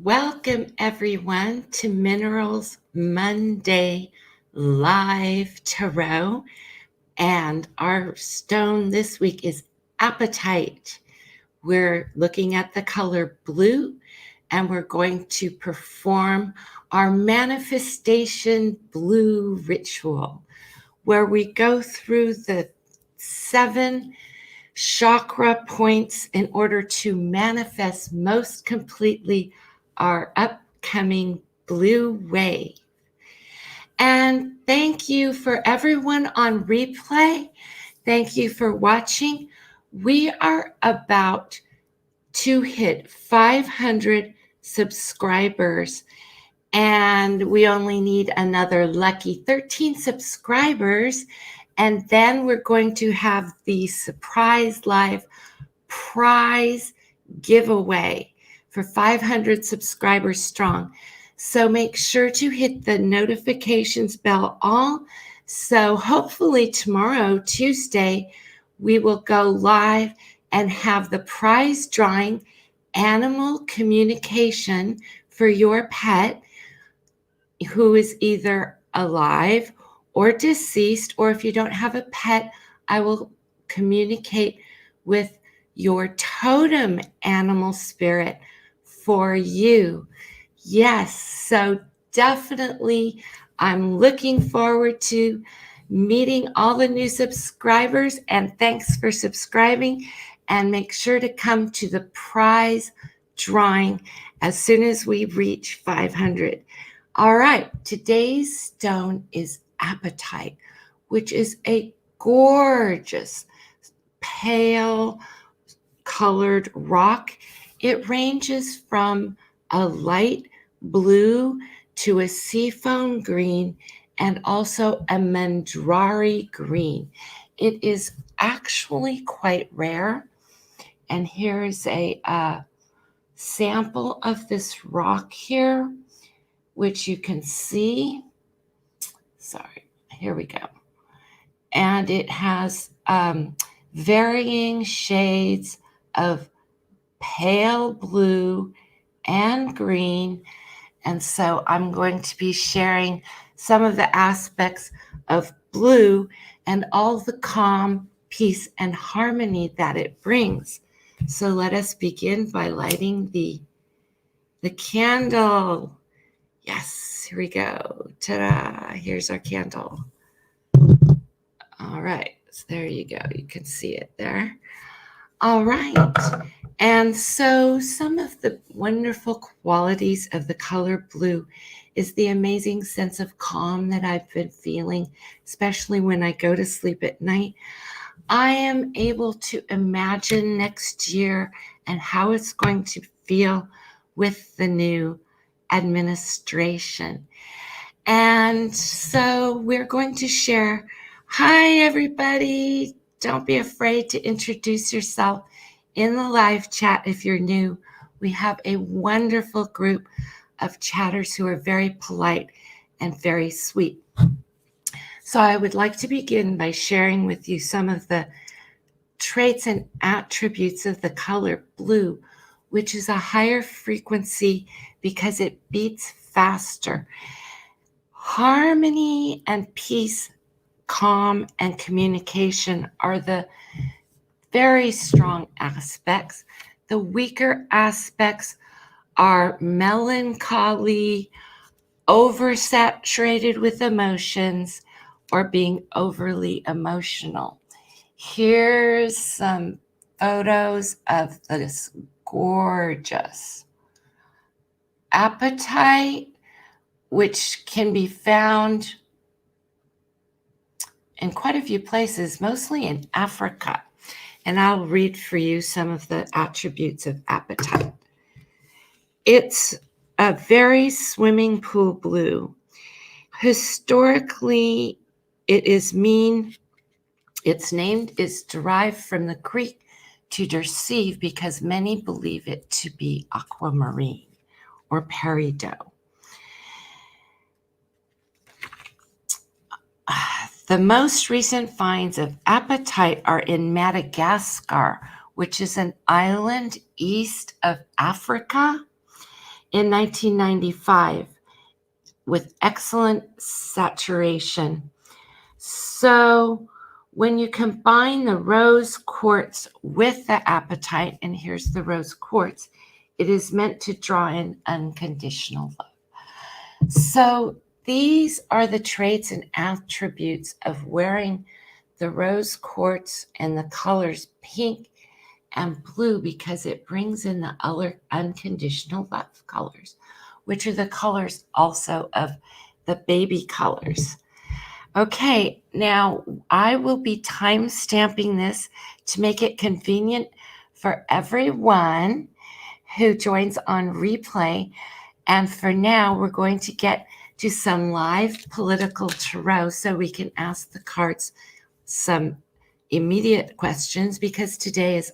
Welcome everyone to Minerals Monday Live Tarot. And our stone this week is Apatite. We're looking at the color blue and we're going to perform our manifestation blue ritual where we go through the 7 chakra points in order to manifest most completely our upcoming blue wave. And thank you for everyone on replay. Thank you for watching. We are about to hit 500 subscribers, and we only need another lucky 13 subscribers. And then we're going to have the surprise live prize giveaway for 500 subscribers strong. So make sure to hit the notifications bell all. So hopefully tomorrow, Tuesday, we will go live and have the prize drawing animal communication for your pet who is either alive or deceased, or if you don't have a pet, I will communicate with your totem animal spirit for you. Yes, so definitely I'm looking forward to meeting all the new subscribers, and thanks for subscribing, and make sure to come to the prize drawing as soon as we reach 500. All right, today's stone is apatite, which is a gorgeous pale colored rock. It ranges from a light blue to a seafoam green and also a mandrari green. It is actually quite rare. And here's a sample of this rock here, which you can see. Sorry, here we go. And it has varying shades of pale blue and green. And so I'm going to be sharing some of the aspects of blue and all the calm, peace, and harmony that it brings. So let us begin by lighting the candle. Yes, here we go. Ta-da! Here's our candle. All right, so there you go. You can see it there. All right, and so some of the wonderful qualities of the color blue is the amazing sense of calm that I've been feeling, especially when I go to sleep at night. I am able to imagine next year and how it's going to feel with the new administration. And so we're going to share. Hi, everybody. Don't be afraid to introduce yourself in the live chat if you're new. We have a wonderful group of chatters who are very polite and very sweet. So I would like to begin by sharing with you some of the traits and attributes of the color blue, which is a higher frequency because it beats faster. Harmony and peace, calm, and communication are the very strong aspects. The weaker aspects are melancholy, oversaturated with emotions, or being overly emotional. Here's some photos of this gorgeous apatite, which can be found in quite a few places, mostly in Africa. And I'll read for you some of the attributes of apatite. It's a very swimming pool blue. Historically, it is mean. Its name is derived from the Greek to deceive because many believe it to be aquamarine or peridot. The most recent finds of apatite are in Madagascar, which is an island east of Africa. in 1995 with excellent saturation. So when you combine the rose quartz with the apatite, and here's the rose quartz, it is meant to draw in unconditional love. So these are the traits and attributes of wearing the rose quartz and the colors pink and blue, because it brings in the other unconditional love colors, which are the colors also of the baby colors. Okay, now I will be time stamping this to make it convenient for everyone who joins on replay. And for now, we're going to get to some live political tarot so we can ask the cards some immediate questions, because today is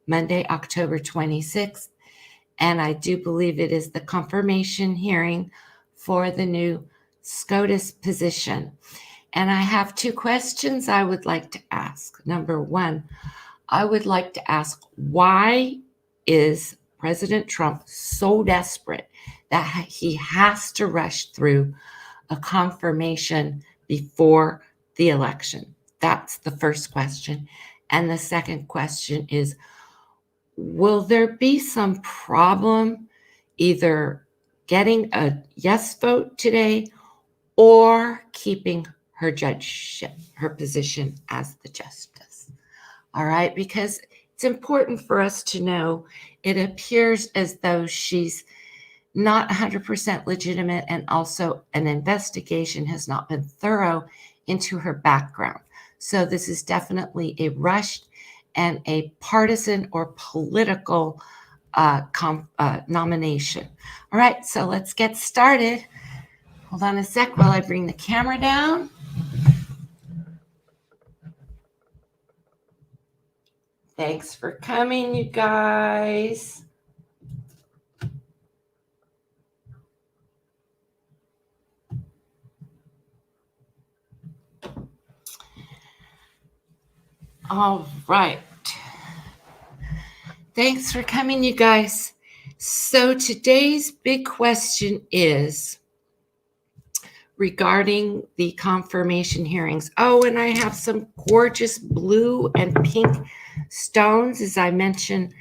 Monday, October 26th, and I do believe it is the confirmation hearing for the new SCOTUS position. And I have two questions I would like to ask. Number one, I would like to ask, why is President Trump so desperate that he has to rush through a confirmation before the election? That's the first question. And the second question is, will there be some problem either getting a yes vote today or keeping her judgeship, her position as the justice? All right, because it's important for us to know it appears as though she's not 100% legitimate, and also an investigation has not been thorough into her background. So this is definitely a rushed and a partisan or political nomination. All right, so let's get started. Hold on a sec while I bring the camera down. Thanks for coming, you guys. All right. Thanks for coming, you guys. So today's big question is regarding the confirmation hearings. Oh, and I have some gorgeous blue and pink stones, as I mentioned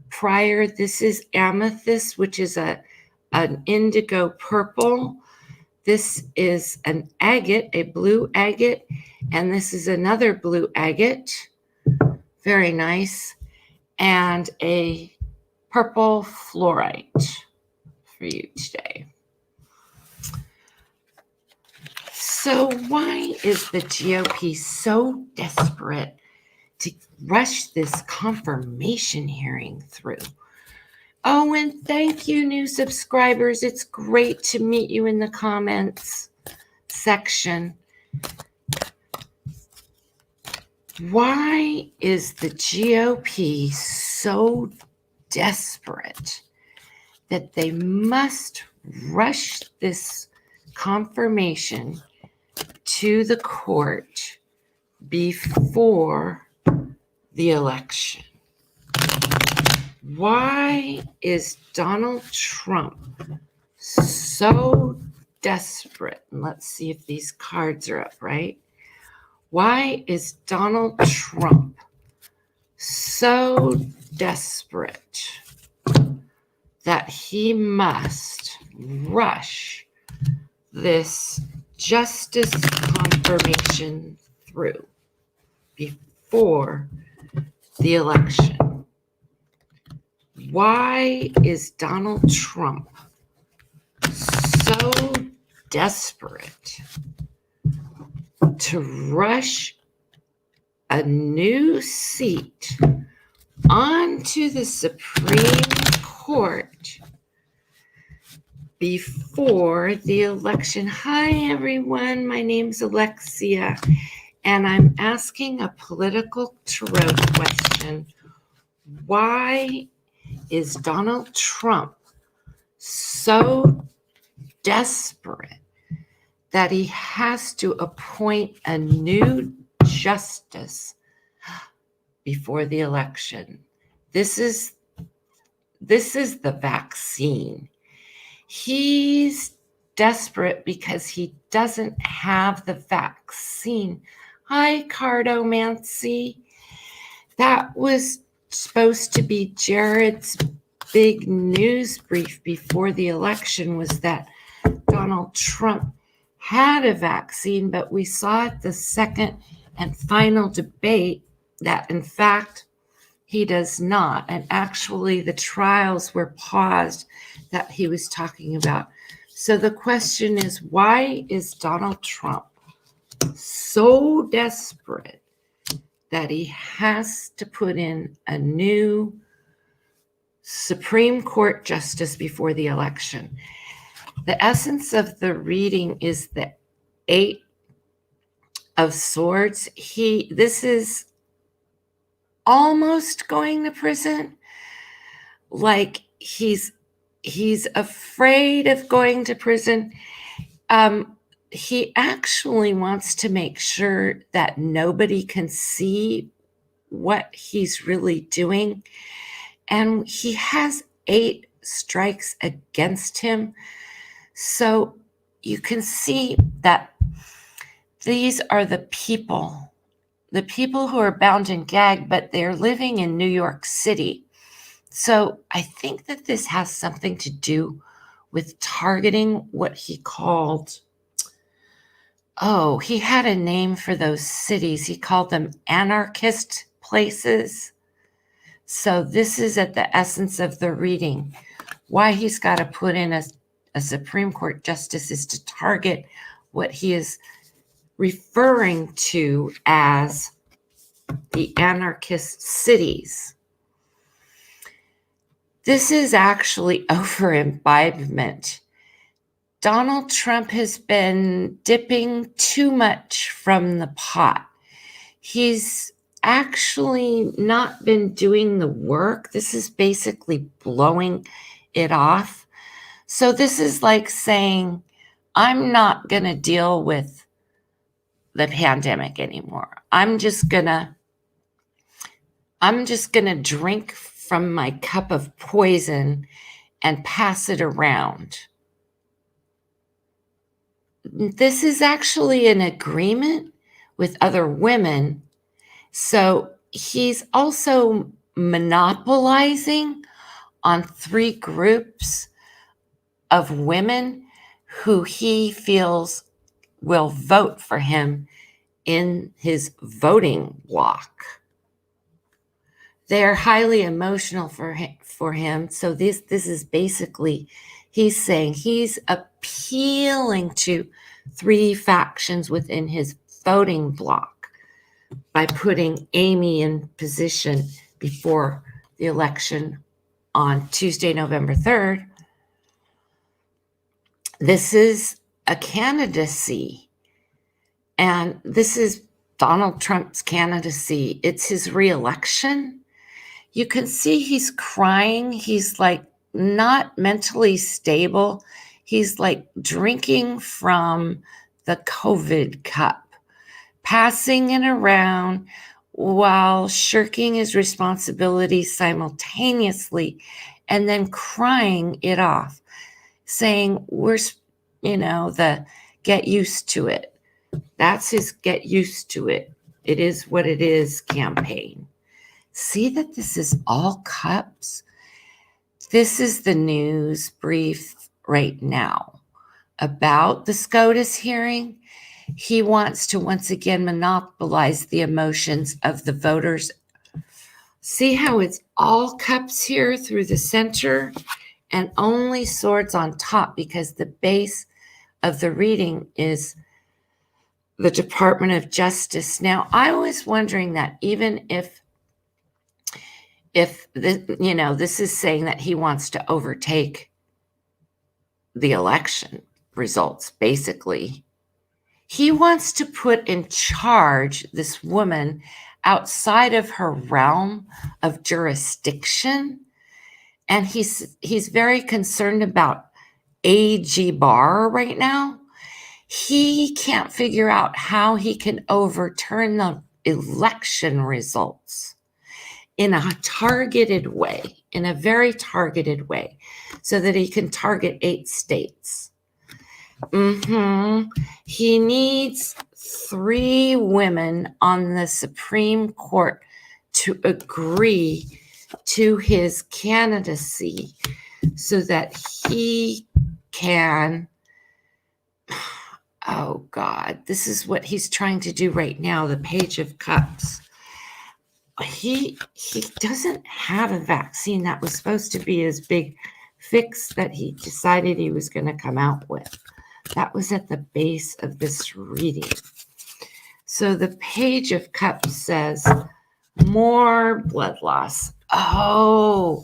prior. This is amethyst, which is an indigo purple. This is an agate, a blue agate, and this is another blue agate. Very nice. And a purple fluorite for you today. So why is the GOP so desperate to rush this confirmation hearing through? Oh, and thank you, new subscribers. It's great to meet you in the comments section. Why is the GOP so desperate that they must rush this confirmation to the court before the election? Why is Donald Trump so desperate? And let's see if these cards are up, right? Why is Donald Trump so desperate that he must rush this justice confirmation through before the election? Why is Donald Trump so desperate to rush a new seat onto the Supreme Court before the election? Hi, everyone. My name's Alexia, and I'm asking a political tarot question. Why is Donald Trump so desperate that he has to appoint a new justice before the election? This is the vaccine. He's desperate because he doesn't have the vaccine. Hi, Cardomancy. That was supposed to be Jared's big news brief before the election, was that Donald Trump had a vaccine, but we saw at the second and final debate that, in fact, he does not. And actually, the trials were paused that he was talking about. So the question is, why is Donald Trump so desperate that he has to put in a new Supreme Court justice before the election? The essence of the reading is the Eight of Swords. This is almost going to prison. Like he's afraid of going to prison. He actually wants to make sure that nobody can see what he's really doing. And he has 8 strikes against him. So you can see that these are the people who are bound and gagged, but they're living in New York City. So I think that this has something to do with targeting what he called, he had a name for those cities. He called them anarchist places. So this is at the essence of the reading. Why he's got to put in a Supreme Court justice is to target what he is referring to as the anarchist cities. This is actually over imbibement. Donald Trump has been dipping too much from the pot. He's actually not been doing the work. This is basically blowing it off. So this is like saying, I'm not going to deal with the pandemic anymore. I'm just going to drink from my cup of poison and pass it around. This is actually an agreement with other women. So he's also monopolizing on 3 groups of women who he feels will vote for him in his voting block. They're highly emotional for him. So this is basically, he's saying he's appealing to 3 factions within his voting block by putting Amy in position before the election on Tuesday, November 3rd. This is a candidacy, and this is Donald Trump's candidacy. It's his re-election. You can see he's crying. He's like not mentally stable. He's like drinking from the COVID cup, passing it around while shirking his responsibilities simultaneously, and then crying it off, saying, the get used to it. That's his get used to it. It is what it is campaign. See that this is all cups? This is the news brief right now about the SCOTUS hearing. He wants to once again monopolize the emotions of the voters. See how it's all cups here through the center and only swords on top, because the base of the reading is the Department of Justice. Now, I was wondering that even if this is saying that he wants to overtake the election results, basically. He wants to put in charge this woman outside of her realm of jurisdiction. And he's very concerned about AG Barr right now. He can't figure out how he can overturn the election results in a targeted way, in a very targeted way so that he can target 8 states. He needs 3 women on the Supreme Court to agree to his candidacy so that he can, oh God, this is what he's trying to do right now, the Page of Cups. He doesn't have a vaccine. That was supposed to be his big fix that he decided he was going to come out with. That was at the base of this reading. So the Page of Cups says, more blood loss. Oh,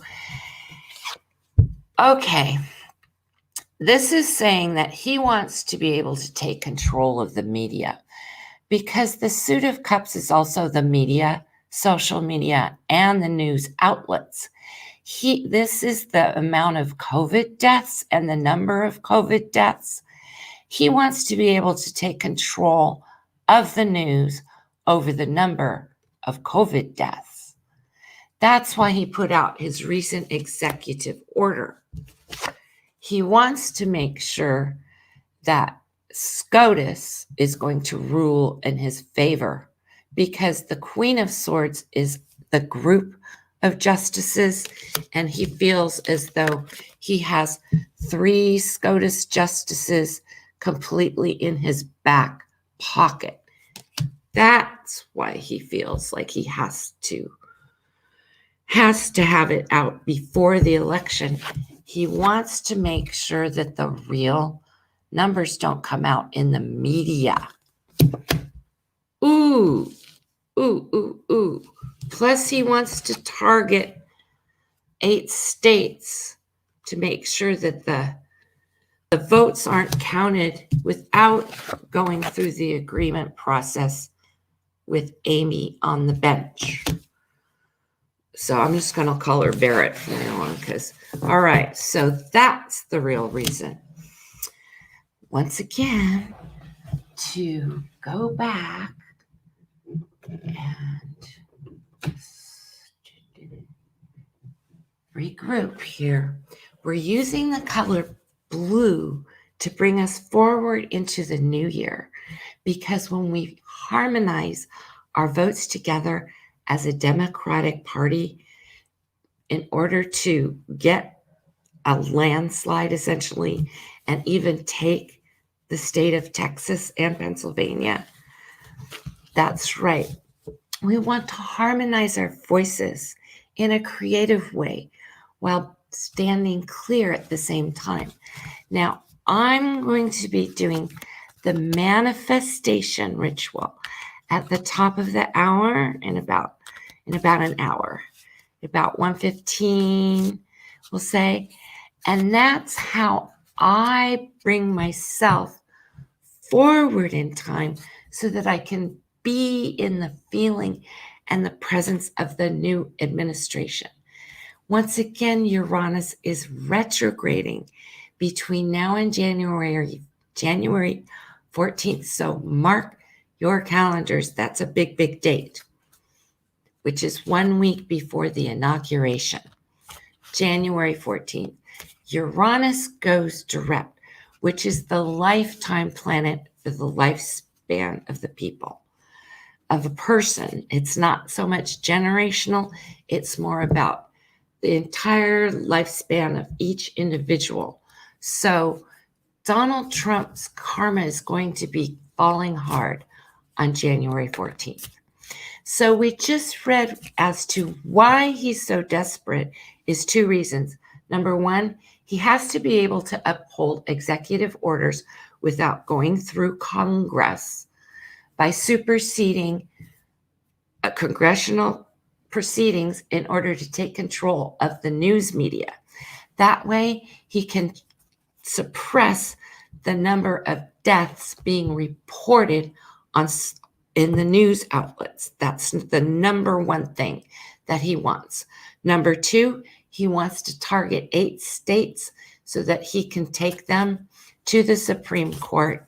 okay. This is saying that he wants to be able to take control of the media, because the Suit of Cups is also the media, social media, and the news outlets. This is the amount of COVID deaths and the number of COVID deaths. He wants to be able to take control of the news over the number of COVID deaths. That's why he put out his recent executive order. He wants to make sure that SCOTUS is going to rule in his favor, because the Queen of Swords is the group of justices, and he feels as though he has 3 SCOTUS justices completely in his back pocket. That's why he feels like he has to have it out before the election. He wants to make sure that the real numbers don't come out in the media. Ooh. Plus, he wants to target 8 states to make sure that the votes aren't counted without going through the agreement process with Amy on the bench. So I'm just going to call her Barrett from now on, because, all right, so that's the real reason. Once again, to go back and regroup here, we're using the color blue to bring us forward into the new year, because when we harmonize our votes together as a Democratic Party in order to get a landslide essentially, and even take the state of Texas and Pennsylvania, that's right. We want to harmonize our voices in a creative way while standing clear at the same time. Now, I'm going to be doing the manifestation ritual at the top of the hour in about an hour, about 1:15, we'll say. And that's how I bring myself forward in time so that I can be in the feeling and the presence of the new administration. Once again, Uranus is retrograding between now and January 14th. So mark your calendars. That's a big, big date, which is 1 week before the inauguration. January 14th. Uranus goes direct, which is the lifetime planet for the lifespan of the people, of a person. It's not so much generational. It's more about the entire lifespan of each individual. So Donald Trump's karma is going to be falling hard on January 14th. So we just read as to why he's so desperate is 2 reasons. Number 1, he has to be able to uphold executive orders without going through Congress by superseding a congressional proceedings in order to take control of the news media. That way, he can suppress the number of deaths being reported in the news outlets. That's the number 1 thing that he wants. Number 2, he wants to target 8 states so that he can take them to the Supreme Court.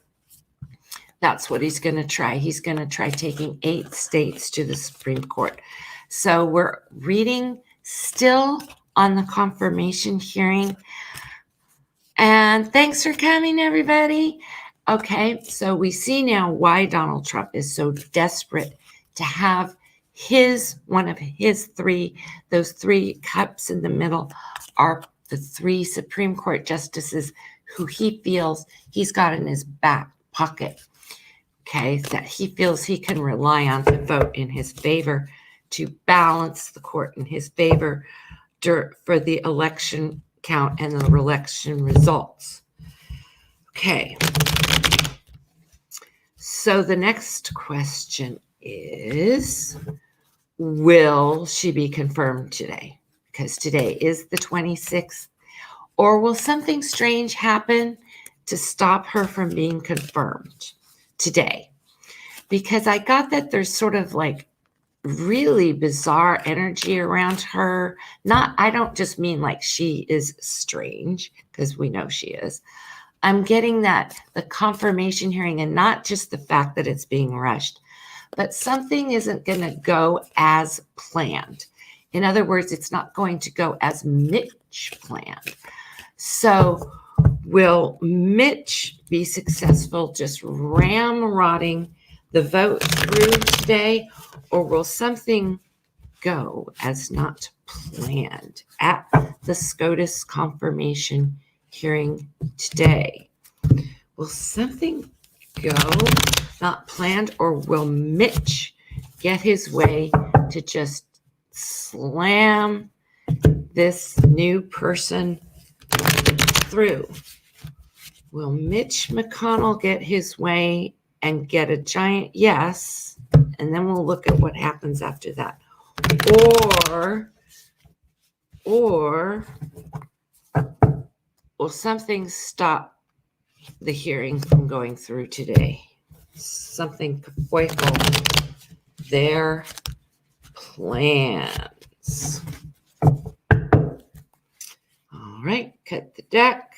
That's what he's going to try. He's going to try taking 8 states to the Supreme Court. So we're reading still on the confirmation hearing. And thanks for coming, everybody. Okay, so we see now why Donald Trump is so desperate to have one of his three, those three cups in the middle are the three Supreme Court justices who he feels he's got in his back pocket. Okay, that he feels he can rely on to vote in his favor, to balance the court in his favor for the election count and the election results. Okay, so the next question is, will she be confirmed today? Because today is the 26th. Or will something strange happen to stop her from being confirmed today? Because I got that there's sort of like really bizarre energy around her. I don't just mean like she is strange, because we know she is. I'm getting that the confirmation hearing, and not just the fact that it's being rushed, but something isn't going to go as planned. In other words, it's not going to go as Mitch planned. So will Mitch be successful just ramrodding the vote through today, or will something go as not planned at the SCOTUS confirmation hearing today? Will something go not planned, or will Mitch get his way to just slam this new person through? Will Mitch McConnell get his way and get a giant yes, and then we'll look at what happens after that? Or will something stop the hearing from going through today? Something foible their plans. All right, cut the deck.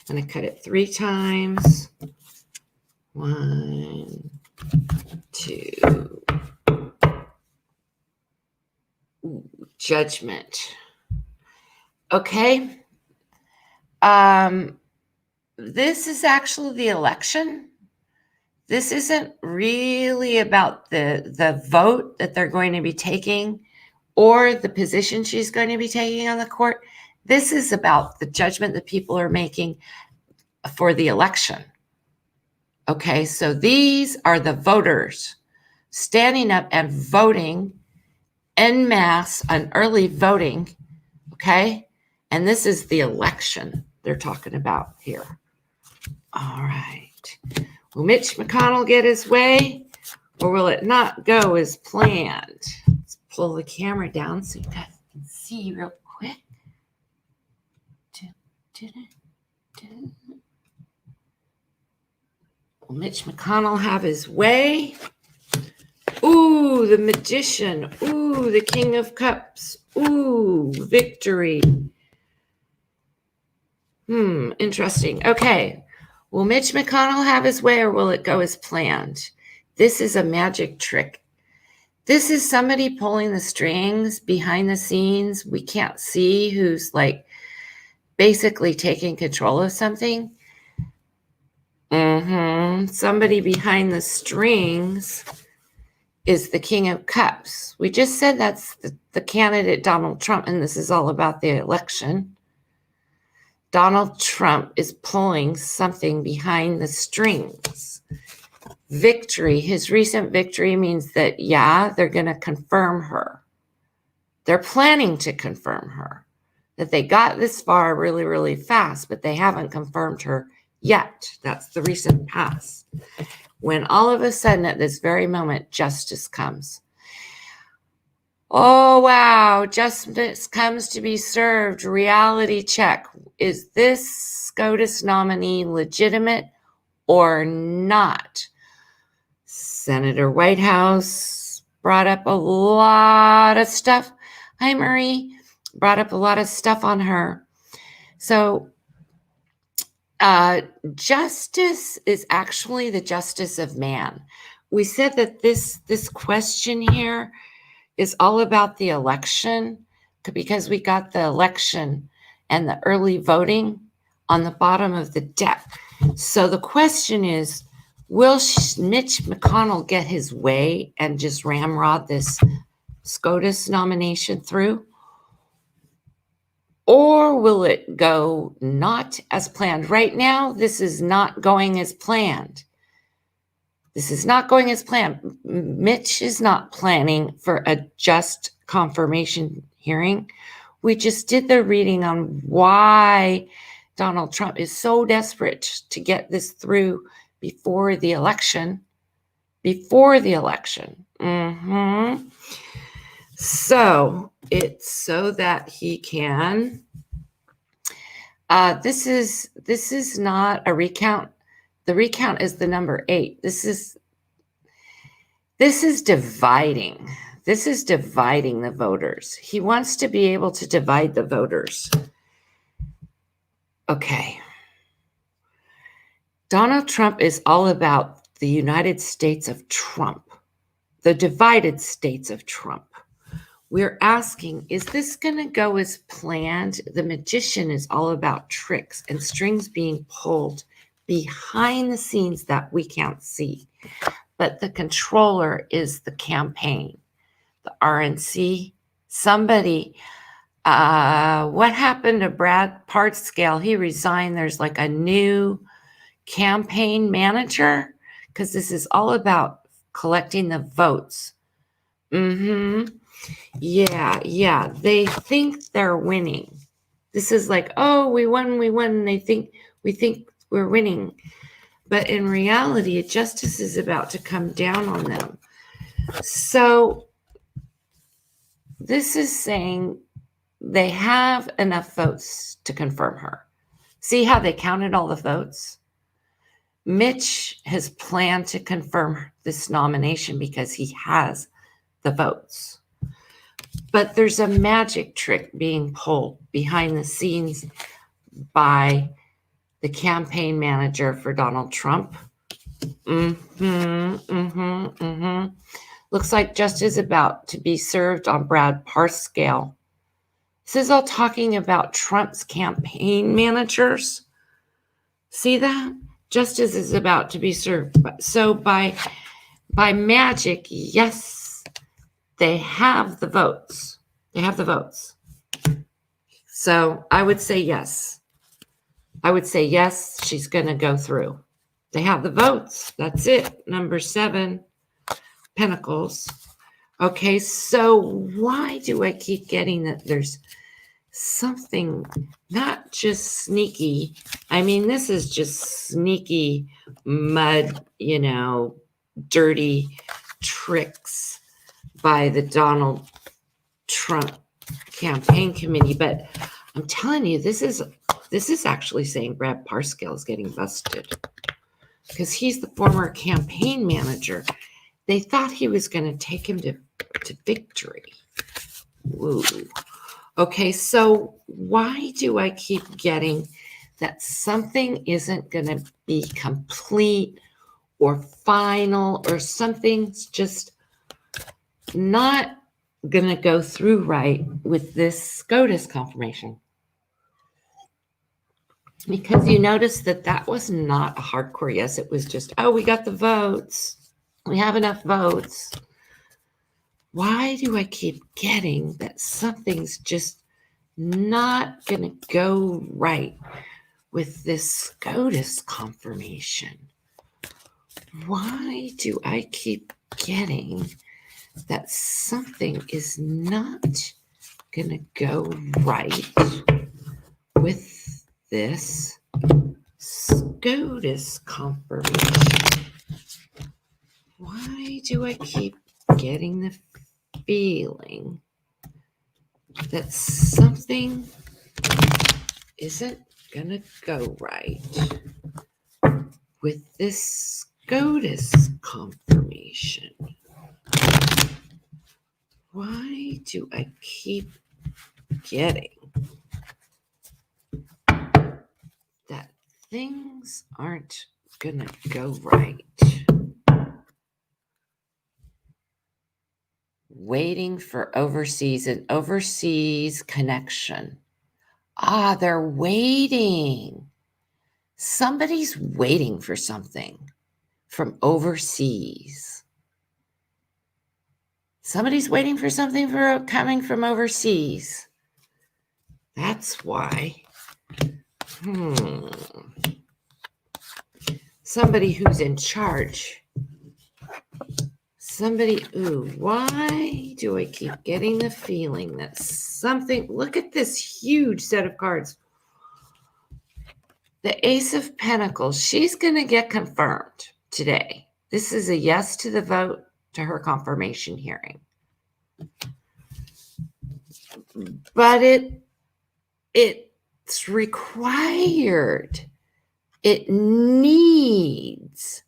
I'm going to cut it 3 times. 1, 2. Ooh, judgment. Okay. This is actually the election. This isn't really about the vote that they're going to be taking or the position she's going to be taking on the court. This is about the judgment that people are making for the election. Okay, so these are the voters standing up and voting en masse on early voting. Okay, and this is the election they're talking about here. All right. Will Mitch McConnell get his way, or will it not go as planned? Let's pull the camera down so you guys can see real quick. Will Mitch McConnell have his way? Ooh, the Magician. Ooh, the King of Cups. Ooh, victory. Interesting. Okay. Will Mitch McConnell have his way, or will it go as planned? This is a magic trick. This is somebody pulling the strings behind the scenes. We can't see who's like basically taking control of something. Somebody behind the strings is the King of Cups. We just said that's the candidate Donald Trump, and this is all about the election. Donald Trump is pulling something behind the strings. Victory, his recent victory means that, yeah, they're going to confirm her. They're planning to confirm her. That they got this far really, really fast, but they haven't confirmed her yet. That's the recent past. When all of a sudden at this very moment, justice comes. Oh, wow, justice comes to be served. Reality check. Is this SCOTUS nominee legitimate or not? Senator Whitehouse brought up a lot of stuff. Hi, Marie. Brought up a lot of stuff on her. So justice is actually the justice of man. We said that this question here is all about the election, because we got the election and the early voting on the bottom of the deck. So the question is, will Mitch McConnell get his way and just ramrod this SCOTUS nomination through? Or will it go not as planned? Right now, this is not going as planned. This is not going as planned. Mitch is not planning for a just confirmation hearing. We just did the reading on why Donald Trump is so desperate to get this through before the election. Before the election. So it's so that he can. This is not a recount. The recount is the number 8. This is dividing. This is dividing the voters. He wants to be able to divide the voters. Okay. Donald Trump is all about the United States of Trump, the divided states of Trump. We're asking, is this going to go as planned? The magician is all about tricks and strings being pulled behind the scenes that we can't see. But the controller is the campaign, the RNC. Somebody, what happened to Brad Partscale? He resigned. There's like a new campaign manager, because this is all about collecting the votes. Yeah. They think they're winning. This is like, oh, we won. We think we're winning. But in reality, justice is about to come down on them. So this is saying they have enough votes to confirm her. See how they counted all the votes? Mitch has planned to confirm this nomination because he has the votes. But there's a magic trick being pulled behind the scenes by the campaign manager for Donald Trump. Looks like justice is about to be served on Brad Partscale. This is all talking about Trump's campaign managers. See that? Justice is about to be served. So by magic, yes, they have the votes. They have the votes. So I would say yes. She's going to go through. They have the votes. That's it. Number 7, Pentacles. Okay, so why do I keep getting that there's something not just sneaky? I mean, this is just sneaky mud, dirty tricks by the Donald Trump campaign committee. But I'm telling you, this is actually saying Brad Partscale is getting busted because he's the former campaign manager. They thought he was going to take him to victory. Woo. Okay, so why do I keep getting that something isn't going to be complete or final, or something's just not going to go through right with this SCOTUS confirmation? Because you notice that was not a hardcore yes. It was just, oh, we got the votes. We have enough votes. Why do I keep getting that something's just not going to go right with this SCOTUS confirmation? Why do I keep getting that something is not going to go right with this SCOTUS confirmation? Why do I keep getting the feeling that something isn't going to go right with this SCOTUS confirmation? Why do I keep getting that things aren't gonna go right Waiting for overseas, an overseas connection. They're waiting. Somebody's waiting for something from overseas. Somebody's waiting for something coming from overseas. That's why. Somebody who's in charge. Why do I keep getting the feeling that something, look at this huge set of cards. The Ace of Pentacles, she's going to get confirmed today. This is a yes to the vote to her confirmation hearing. But it's required. It needs.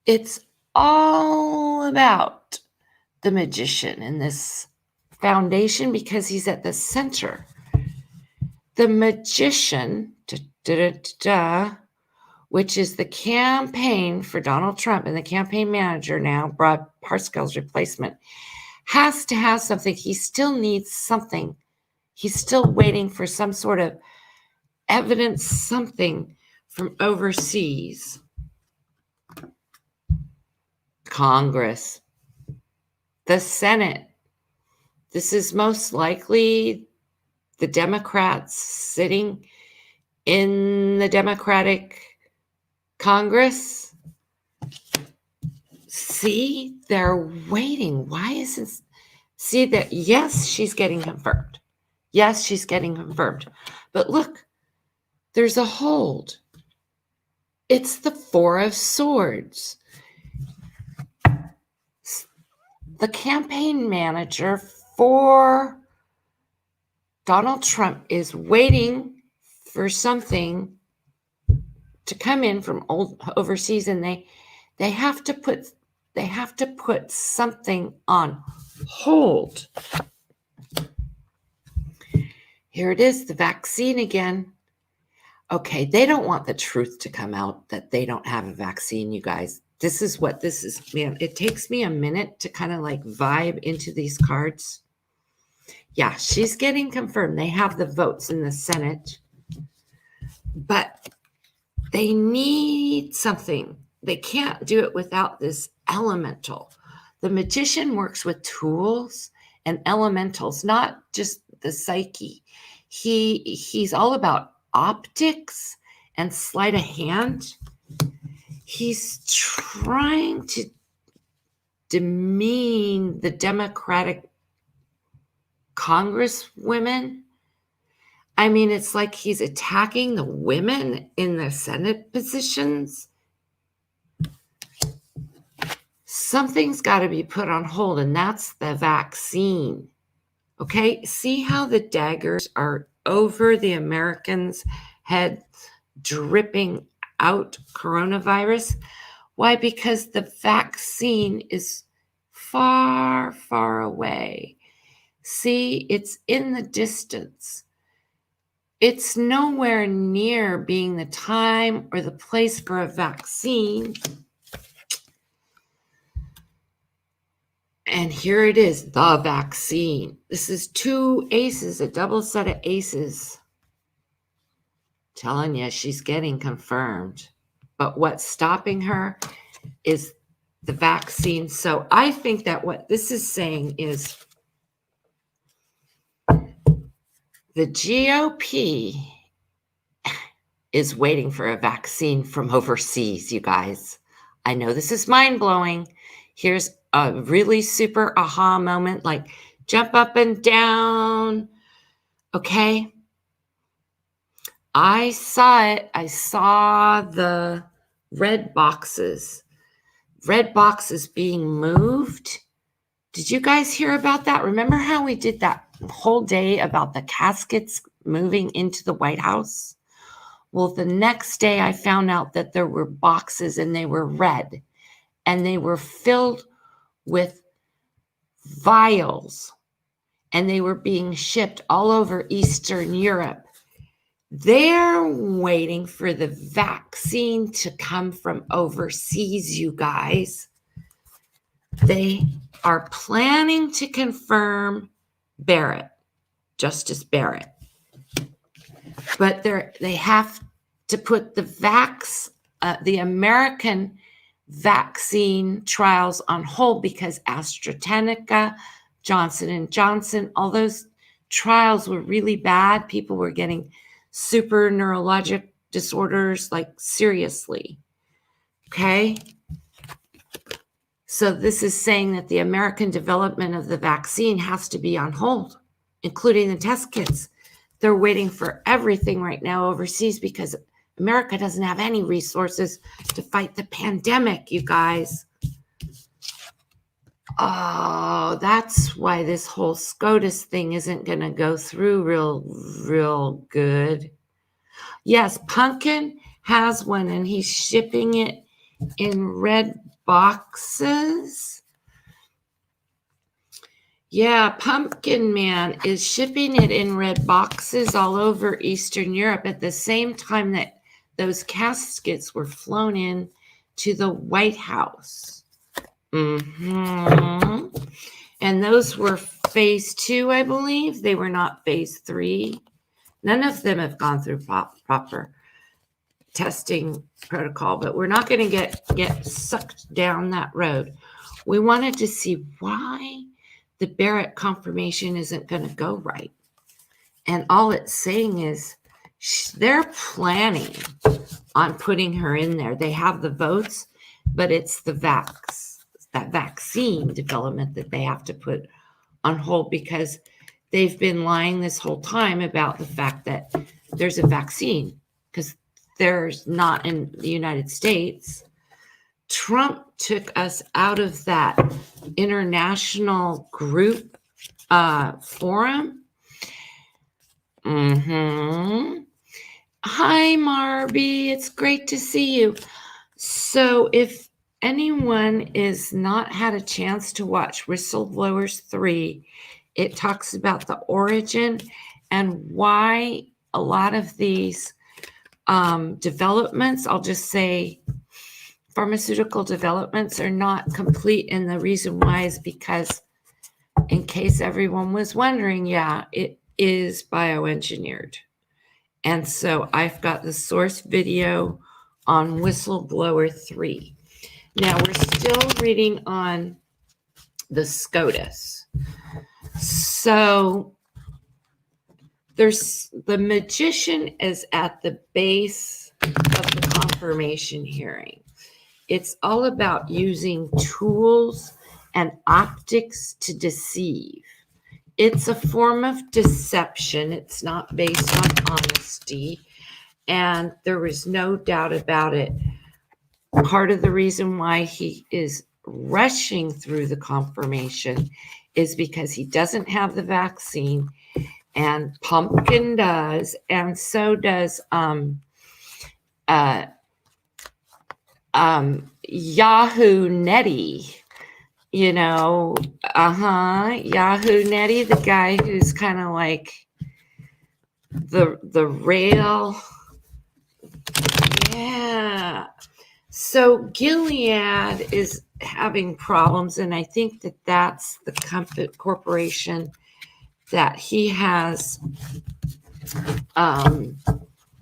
It's all about the Magician in this foundation because he's at the center. The Magician, which is the campaign for Donald Trump and the campaign manager now, Brad Parscale's replacement, has to have something. He still needs something. He's still waiting for some sort of evidence, something from overseas. Congress, the Senate. This is most likely the Democrats sitting in the Democratic Congress. See, they're waiting. Why isn't... See that? Yes, she's getting confirmed. Yes, she's getting confirmed. But look, there's a hold. It's the Four of Swords. The campaign manager for Donald Trump is waiting for something to come in from overseas, and they have to put something on hold. Here it is, the vaccine again. Okay, they don't want the truth to come out that they don't have a vaccine, you guys. This is what this is, man. It takes me a minute to kind of like vibe into these cards. Yeah, she's getting confirmed. They have the votes in the Senate, but they need something. They can't do it without this elemental. The Magician works with tools and elementals, not just the psyche. He's all about optics and sleight of hand. He's trying to demean the Democratic Congresswomen. I mean, it's like he's attacking the women in the Senate positions. Something's got to be put on hold, and that's the vaccine. Okay, see how the daggers are over the Americans' head, dripping out coronavirus? Why? Because the vaccine is far, far away. See, it's in the distance. It's nowhere near being the time or the place for a vaccine. And here it is, the vaccine. This is two aces, a double set of aces. Telling you, she's getting confirmed. But what's stopping her is the vaccine. So I think that what this is saying is the GOP is waiting for a vaccine from overseas, you guys. I know this is mind-blowing. Here's a really super aha moment, like jump up and down. Okay. I saw it. I saw the red boxes being moved. Did you guys hear about that? Remember how we did that whole day about the caskets moving into the White House? Well, the next day I found out that there were boxes and they were red and they were filled with vials and they were being shipped all over Eastern Europe. They're waiting for the vaccine to come from overseas, you guys. They are planning to confirm Barrett, Justice Barrett. But they have to put the American vaccine trials on hold because AstraZeneca, Johnson & Johnson, all those trials were really bad. People were getting super neurologic disorders, like seriously. Okay? So this is saying that the American development of the vaccine has to be on hold, including the test kits. They're waiting for everything right now overseas because America doesn't have any resources to fight the pandemic, you guys. Oh, that's why this whole SCOTUS thing isn't going to go through real good. Yes, Pumpkin has one, and he's shipping it in red boxes. Yeah, Pumpkin Man is shipping it in red boxes all over Eastern Europe at the same time that those caskets were flown in to the White House. And those were phase 2, I believe. They were not phase 3. None of them have gone through proper testing protocol, but we're not going to get sucked down that road. We wanted to see why the Barrett confirmation isn't going to go right. And all it's saying is they're planning on putting her in there. They have the votes, but it's that vaccine development that they have to put on hold because they've been lying this whole time about the fact that there's a vaccine because there's not in the United States. Trump took us out of that international group forum. Hi, Marby. It's great to see you. So if anyone is not had a chance to watch Whistleblowers 3, it talks about the origin and why a lot of these developments, I'll just say pharmaceutical developments, are not complete. And the reason why is because, in case everyone was wondering, yeah, it is bioengineered. And so I've got the source video on Whistleblower 3. Now we're still reading on the SCOTUS. So the magician is at the base of the confirmation hearing. It's all about using tools and optics to deceive. It's a form of deception. It's not based on honesty. And there was no doubt about it. Part of the reason why he is rushing through the confirmation is because he doesn't have the vaccine, and Pumpkin does, and so does Yahoo Nettie. Yahoo Nettie, the guy who's kind of like the rail. Yeah. So Gilead is having problems, and I think that that's the corporation that he has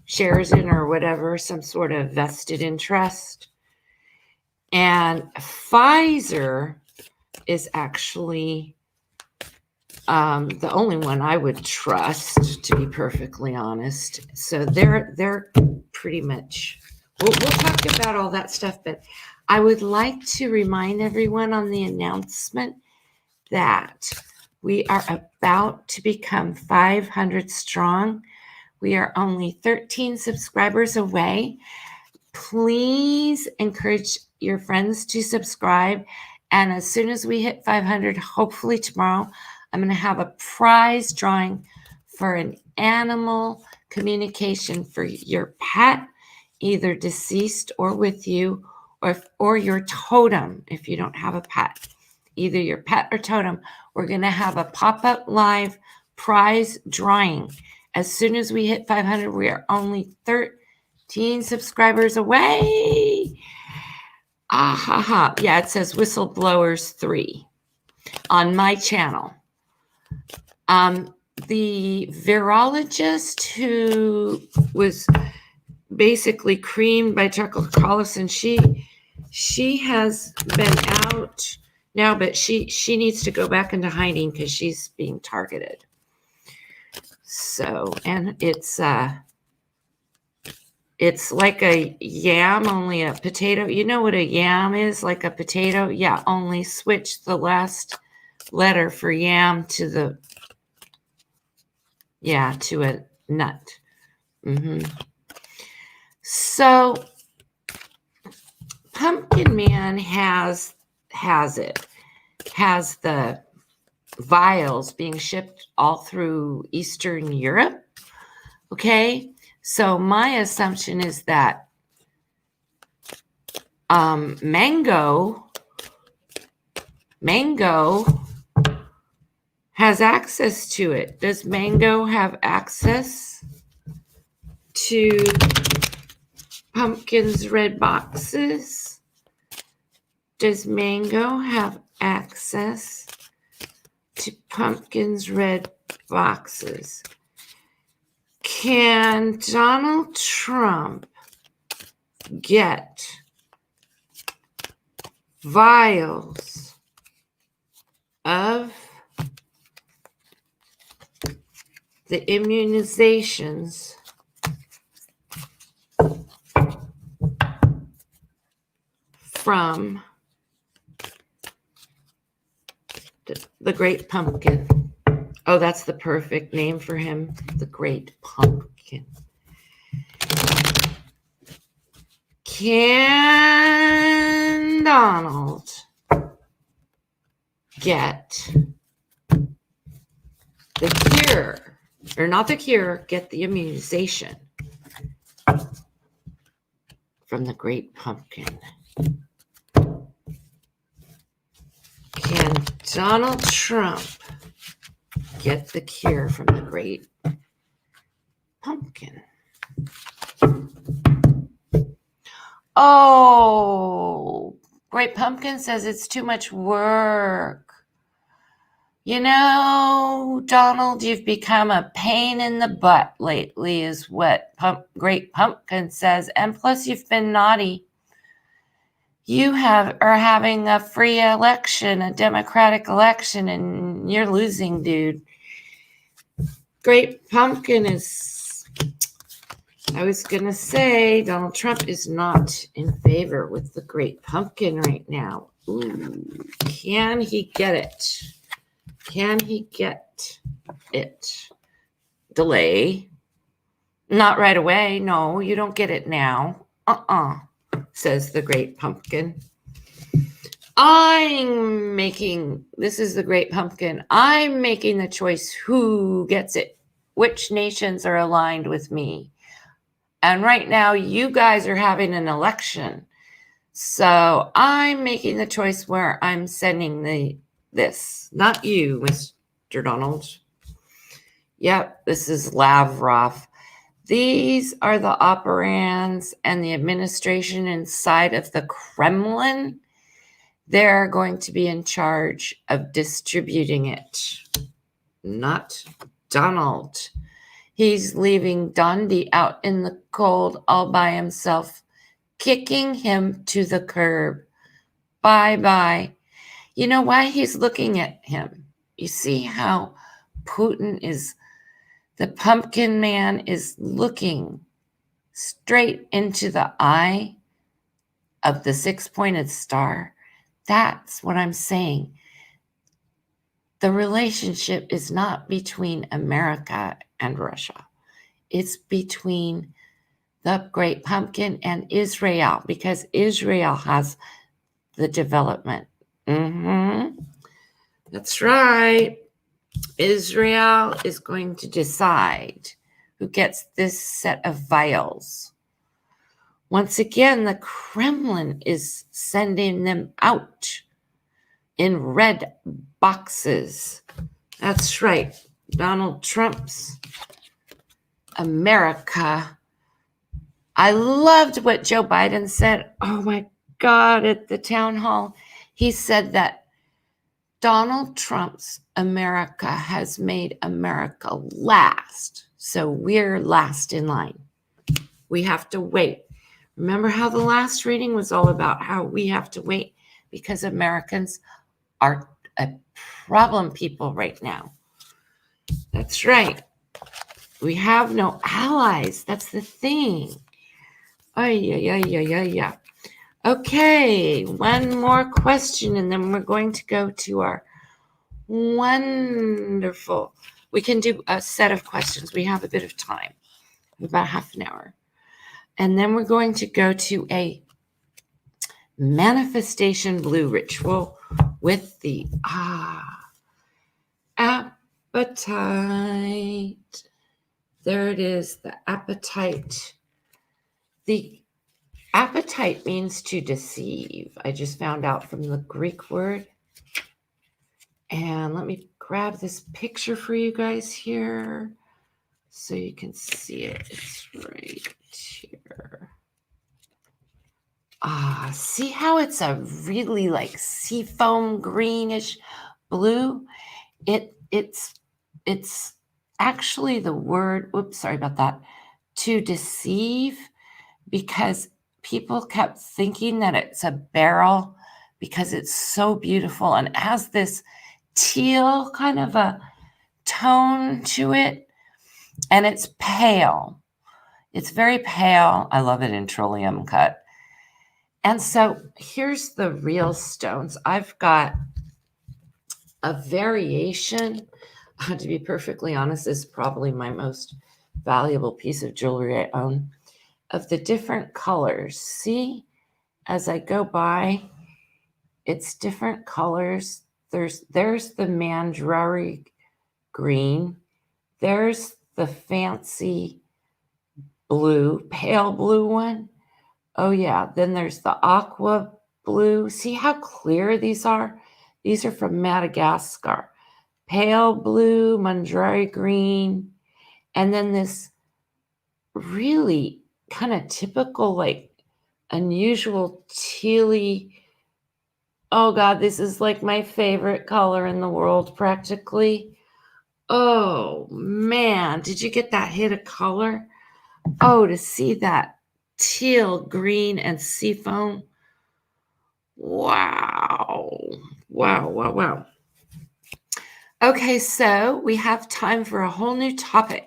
shares in or whatever, some sort of vested interest. And Pfizer is actually the only one I would trust, to be perfectly honest. So they're pretty much. We'll talk about all that stuff, but I would like to remind everyone on the announcement that we are about to become 500 strong. We are only 13 subscribers away. Please encourage your friends to subscribe. And as soon as we hit 500, hopefully tomorrow, I'm going to have a prize drawing for an animal communication for your pet, either deceased or with you, or your totem if you don't have a pet. Either your pet or totem. We're going to have a pop-up live prize drawing. As soon as we hit 500, we are only 13 subscribers away. Yeah, it says Whistleblowers 3. on my channel. The virologist who was basically creamed by Tucker Carlson, she has been out now, but she needs to go back into hiding because she's being targeted. So, and it's like a yam, only a potato. You know what a yam is? Like a potato? Yeah, only switch the last letter for yam to the, yeah, to a nut. So Pumpkin Man has the vials being shipped all through Eastern Europe. Okay, so my assumption is that Mango has access to it. Does Mango have access to Pumpkin's red boxes? Does Mango have access to Pumpkin's red boxes? Can Donald Trump get vials of the immunizations from the Great Pumpkin? Oh, that's the perfect name for him, the Great Pumpkin. Can Donald get the cure, or not the cure, get the immunization from the Great Pumpkin? Can Donald Trump get the cure from the Great Pumpkin? Oh, Great Pumpkin says it's too much work. You know, Donald, you've become a pain in the butt lately, is what Great Pumpkin says. And plus, you've been naughty. You are having a free election, a democratic election, and you're losing, dude. Great Pumpkin is, I was going to say, Donald Trump is not in favor with the Great Pumpkin right now. Ooh, can he get it? Can he get it? Delay. Not right away. No, you don't get it now. Says the Great Pumpkin. This is the Great Pumpkin. I'm making the choice who gets it. Which nations are aligned with me? And right now, you guys are having an election. So I'm making the choice where I'm sending this. Not you, Mr. Donald. Yep, this is Lavrov. These are the operands and the administration inside of the Kremlin. They're going to be in charge of distributing it. Not Donald. He's leaving Dondi out in the cold all by himself, kicking him to the curb. Bye-bye. You know why he's looking at him? You see how the Pumpkin Man is looking straight into the eye of the six-pointed star. That's what I'm saying. The relationship is not between America and Russia. It's between the Great Pumpkin and Israel, because Israel has the development. That's right. Israel is going to decide who gets this set of vials. Once again, the Kremlin is sending them out in red boxes. That's right. Donald Trump's America. I loved what Joe Biden said. Oh my God, at the town hall. He said that Donald Trump's America has made America last. So we're last in line. We have to wait. Remember how the last reading was all about how we have to wait because Americans are a problem people right now. That's right. We have no allies. That's the thing. Yeah. Okay, one more question, and then we're going to go to our wonderful. We can do a set of questions. We have a bit of time, about half an hour. And then we're going to go to a manifestation blue ritual with the appetite. There it is, the appetite. The appetite means to deceive. I just found out from the Greek word. And let me grab this picture for you guys here so you can see it. It's right here. See how it's a really like seafoam greenish blue? It's actually the word, sorry about that, to deceive, because people kept thinking that it's a beryl because it's so beautiful and has this teal kind of a tone to it, and it's pale. It's very pale. I love it in trillium cut. And so here's the real stones. I've got a variation. To be perfectly honest, this is probably my most valuable piece of jewelry I own, of the different colors. See, as I go by, it's different colors. There's the mandragora green. There's the fancy blue, pale blue one. Oh yeah, then there's the aqua blue. See how clear these are? These are from Madagascar. Pale blue, mandragora green, and then this really kind of typical, like unusual tealy. Oh God, this is like my favorite color in the world practically. Oh man, did you get that hit of color? Oh, to see that teal, green, and seafoam. Wow. Okay, so we have time for a whole new topic.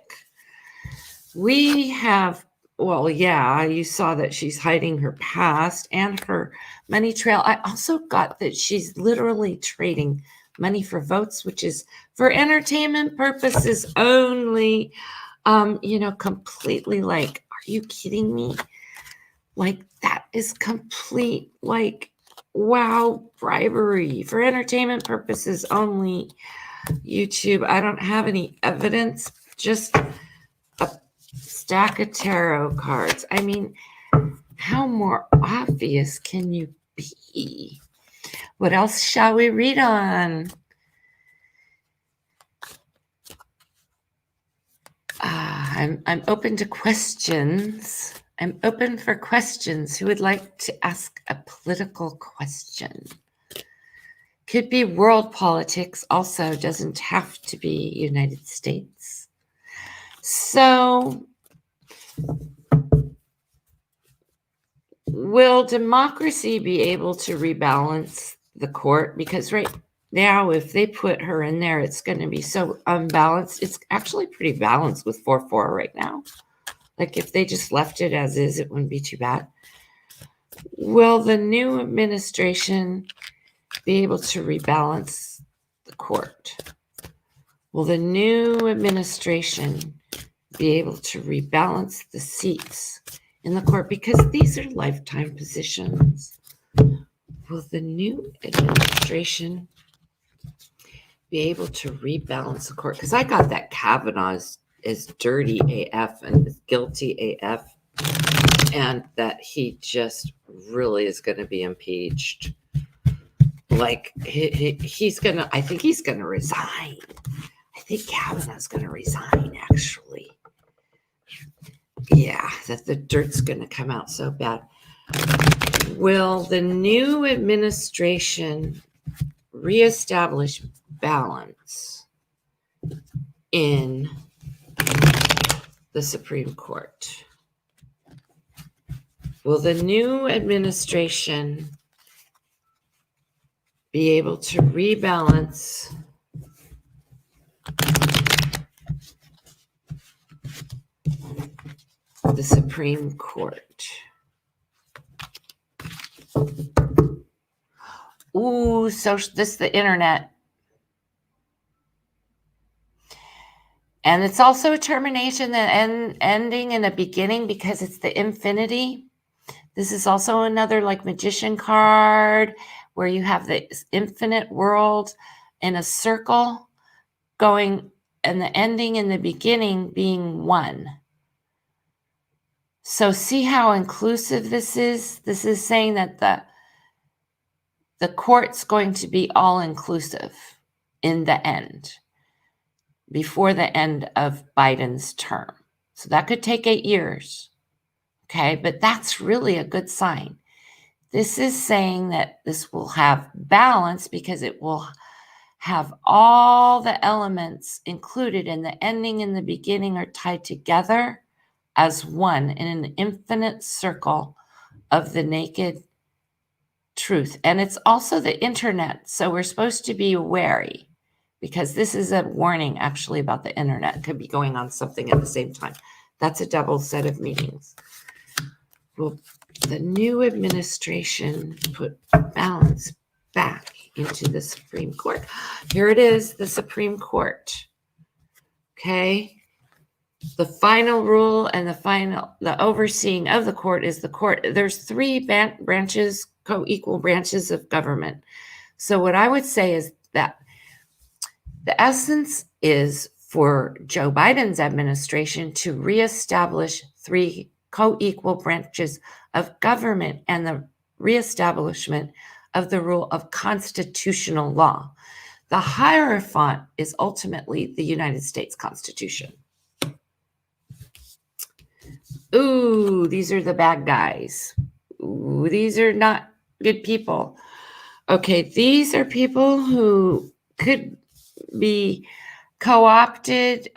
We have, you saw that she's hiding her past and her money trail. I also got that she's literally trading money for votes, which is for entertainment purposes only. Completely like, are you kidding me? Like, that is complete, like, wow, bribery for entertainment purposes only. YouTube, I don't have any evidence, just a stack of tarot cards. I mean, how more obvious can you be? What else shall we read on? I'm open to questions. I'm open for questions. Who would like to ask a political question? Could be world politics also, doesn't have to be United States. So, will democracy be able to rebalance the court? Because right now, if they put her in there, it's going to be so unbalanced. It's actually pretty balanced with 4-4 right now. Like, if they just left it as is, it wouldn't be too bad. Will the new administration be able to rebalance the court? Will the new administration be able to rebalance the seats in the court? Because these are lifetime positions. Will the new administration be able to rebalance the court? Because I got that Kavanaugh is dirty AF and is guilty AF, and that he just really is going to be impeached. Like, he's going to, I think he's going to resign. I think Kavanaugh's going to resign, actually. Yeah, that the dirt's going to come out so bad. Will the new administration reestablish balance in the Supreme Court? Will the new administration be able to rebalance the Supreme Court? Ooh, so this is the internet. And it's also a termination and ending and a beginning because it's the infinity. This is also another like magician card where you have the infinite world in a circle going and the ending and the beginning being one. So see how inclusive this is? This is saying that the court's going to be all inclusive in the end, before the end of Biden's term. So that could take 8 years. Okay, but that's really a good sign. This is saying that this will have balance because it will have all the elements included in the ending and the beginning are tied together as one in an infinite circle of the naked truth. And it's also the internet. So we're supposed to be wary because this is a warning actually about the internet. It could be going on something at the same time. That's a double set of meanings. Will the new administration put balance back into the Supreme Court? Here it is, the Supreme Court. Okay. The final rule and the overseeing of the court is the court. There's 3 branches, co-equal branches of government. So what I would say is that the essence is for Joe Biden's administration to reestablish 3 co-equal branches of government and the reestablishment of the rule of constitutional law. The hierophant is ultimately the United States Constitution. Ooh, these are the bad guys. Ooh, these are not good people. Okay, these are people who could be co-opted.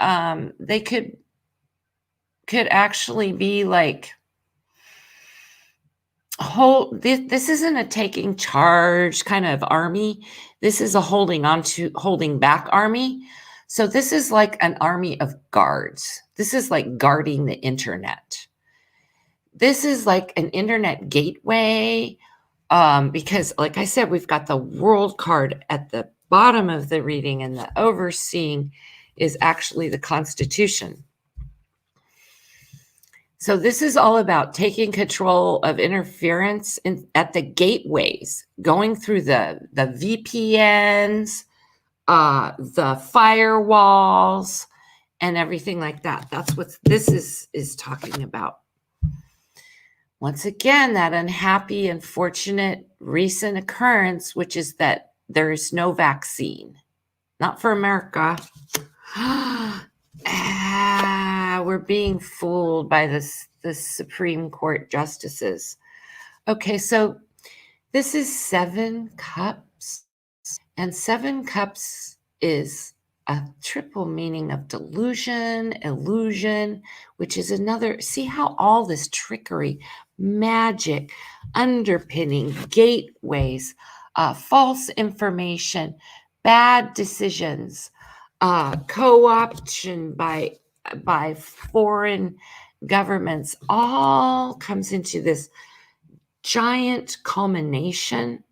They could actually be like this isn't a taking charge kind of army. This is a holding back army. So this is like an army of guards. This is like guarding the internet. This is like an internet gateway because like I said, we've got the world card at the bottom of the reading and the overseeing is actually the Constitution. So this is all about taking control of interference at the gateways, going through the VPNs, the firewalls, and everything like that. That's what this is talking about. Once again, that unhappy, unfortunate recent occurrence, which is that there is no vaccine. Not for America. We're being fooled by the Supreme Court justices. Okay, so this is 7 cups. And 7 cups is a triple meaning of delusion, illusion, which is another. See how all this trickery, magic, underpinning, gateways, false information, bad decisions, co-option by foreign governments all comes into this giant culmination.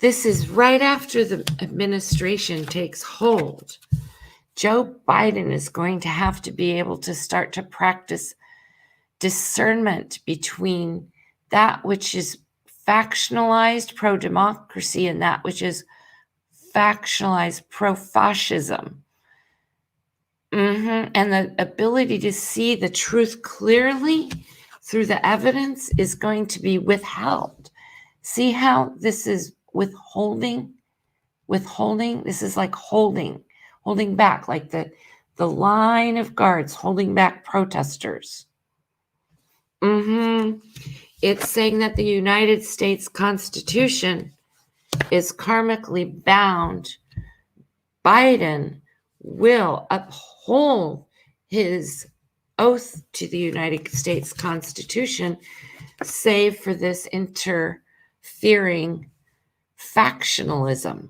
This is right after the administration takes hold. Joe Biden is going to have to be able to start to practice discernment between that which is factionalized pro-democracy and that which is factionalized pro-fascism. And the ability to see the truth clearly through the evidence is going to be withheld. See how this is withholding? This is like holding back, like the line of guards holding back protesters. It's saying that the United States Constitution is karmically bound. Biden will uphold his oath to the United States Constitution, save for this interfering factionalism.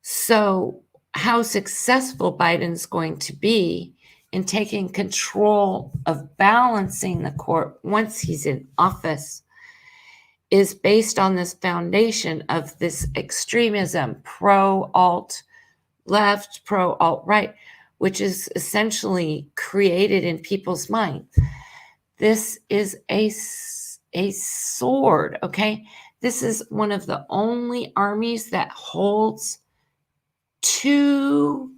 So, how successful Biden's going to be in taking control of balancing the court once he's in office is based on this foundation of this extremism, pro-alt left, pro-alt right, which is essentially created in people's minds. This is a sword, okay? This is one of the only armies that holds two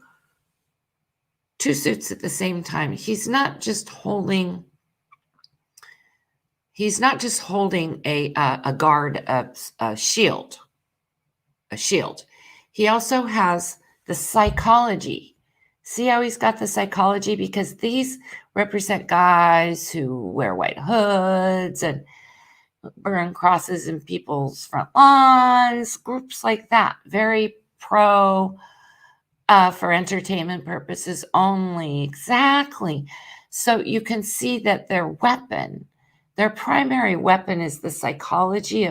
suits at the same time. He's not just holding a guard, a shield. He also has the psychology. See how he's got the psychology? Because these represent guys who wear white hoods and burn crosses in people's front lawns, groups like that. Very pro, for entertainment purposes only. Exactly. So you can see that their primary weapon is the psychology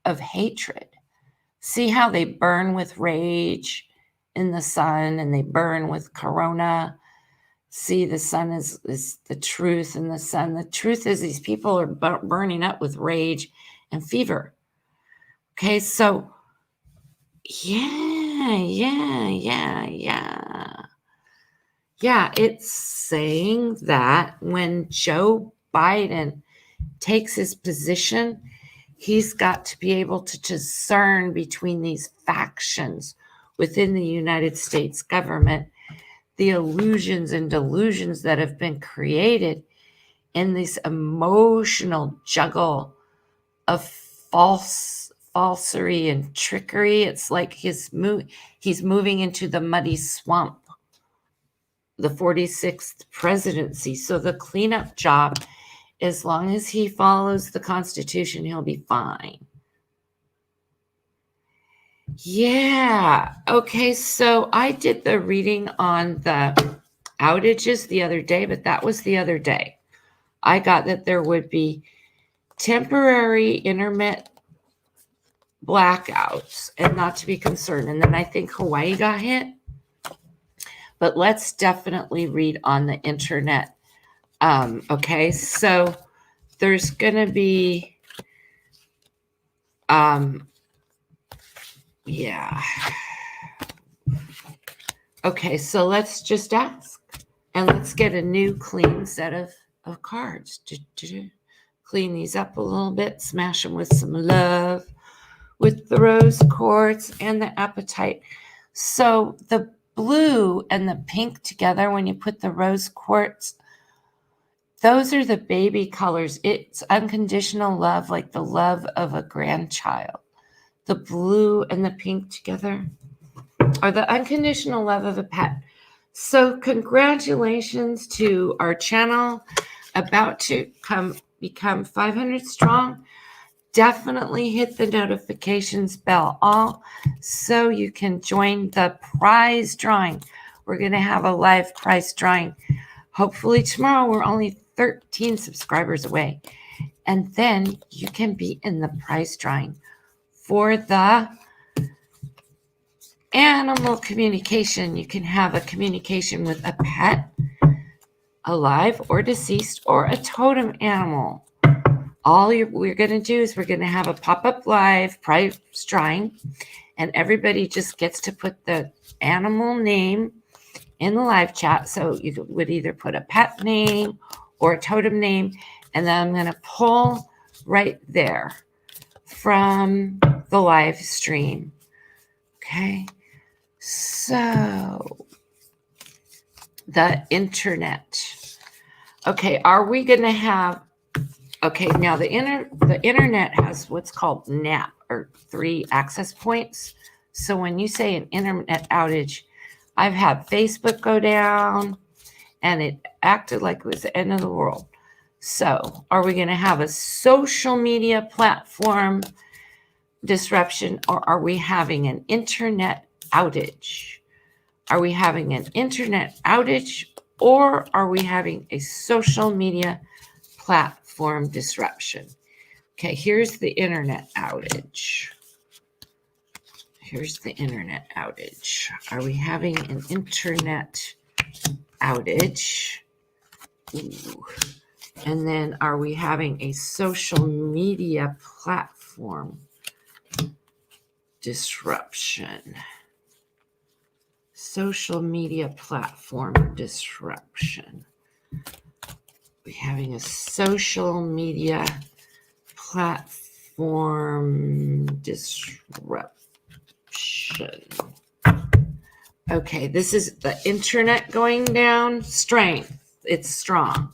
of hatred. See how they burn with rage in the sun and they burn with corona. See, the sun is the truth, and the sun. The truth is these people are burning up with rage and fever. Okay, so yeah, it's saying that when Joe Biden takes his position, he's got to be able to discern between these factions within the United States government, the illusions and delusions that have been created in this emotional juggle of falsery and trickery. It's like he's moving into the muddy swamp, the 46th presidency. So the cleanup job, as long as he follows the Constitution, he'll be fine. Yeah. Okay. So I did the reading on the outages the other day, but that was the other day. I got that there would be temporary intermittent blackouts and not to be concerned. And then I think Hawaii got hit. But let's definitely read on the internet. Okay. So there's going to be, yeah. Okay, so let's just ask. And let's get a new clean set of cards. Clean these up a little bit. Smash them with some love. With the rose quartz and the apatite. So the blue and the pink together, when you put the rose quartz, those are the baby colors. It's unconditional love, like the love of a grandchild. The blue and the pink together are the unconditional love of a pet. So congratulations to our channel, about to become 500 strong. Definitely hit the notifications bell all so you can join the prize drawing. We're going to have a live prize drawing. Hopefully tomorrow. We're only 13 subscribers away. And then you can be in the prize drawing for the animal communication. You can have a communication with a pet, alive or deceased, or a totem animal. All we're going to do is we're going to have a pop-up live prize drawing, and everybody just gets to put the animal name in the live chat. So you would either put a pet name or a totem name, and then I'm going to pull right there from the live stream. Okay. So the internet. Okay, are we going to have, okay, now the internet has what's called NAP, or 3 access points. So when you say an internet outage, I've had Facebook go down and it acted like it was the end of the world. So are we going to have a social media platform disruption, or are we having an internet outage? Are we having an internet outage, or are we having a social media platform disruption? Okay, here's the internet outage. Here's the internet outage. Are we having an internet outage? Ooh. And then are we having a social media platform disruption? Social media platform disruption. We're having a social media platform disruption. Okay, this is the internet going down. Strength. It's strong.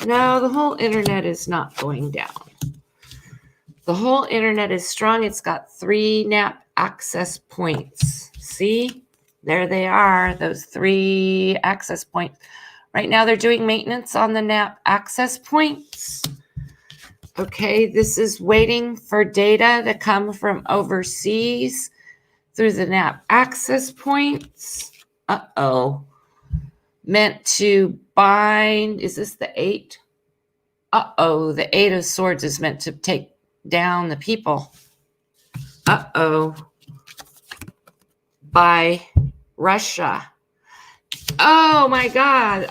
No, the whole internet is not going down. The whole internet is strong. It's got 3 NAP access points. See? There they are, those 3 access points. Right now they're doing maintenance on the NAP access points. Okay, this is waiting for data to come from overseas through the NAP access points. Uh-oh. Meant to bind, is this the 8? Uh-oh, the 8 of Swords is meant to take down the people. Uh-oh. By Russia. Oh my God.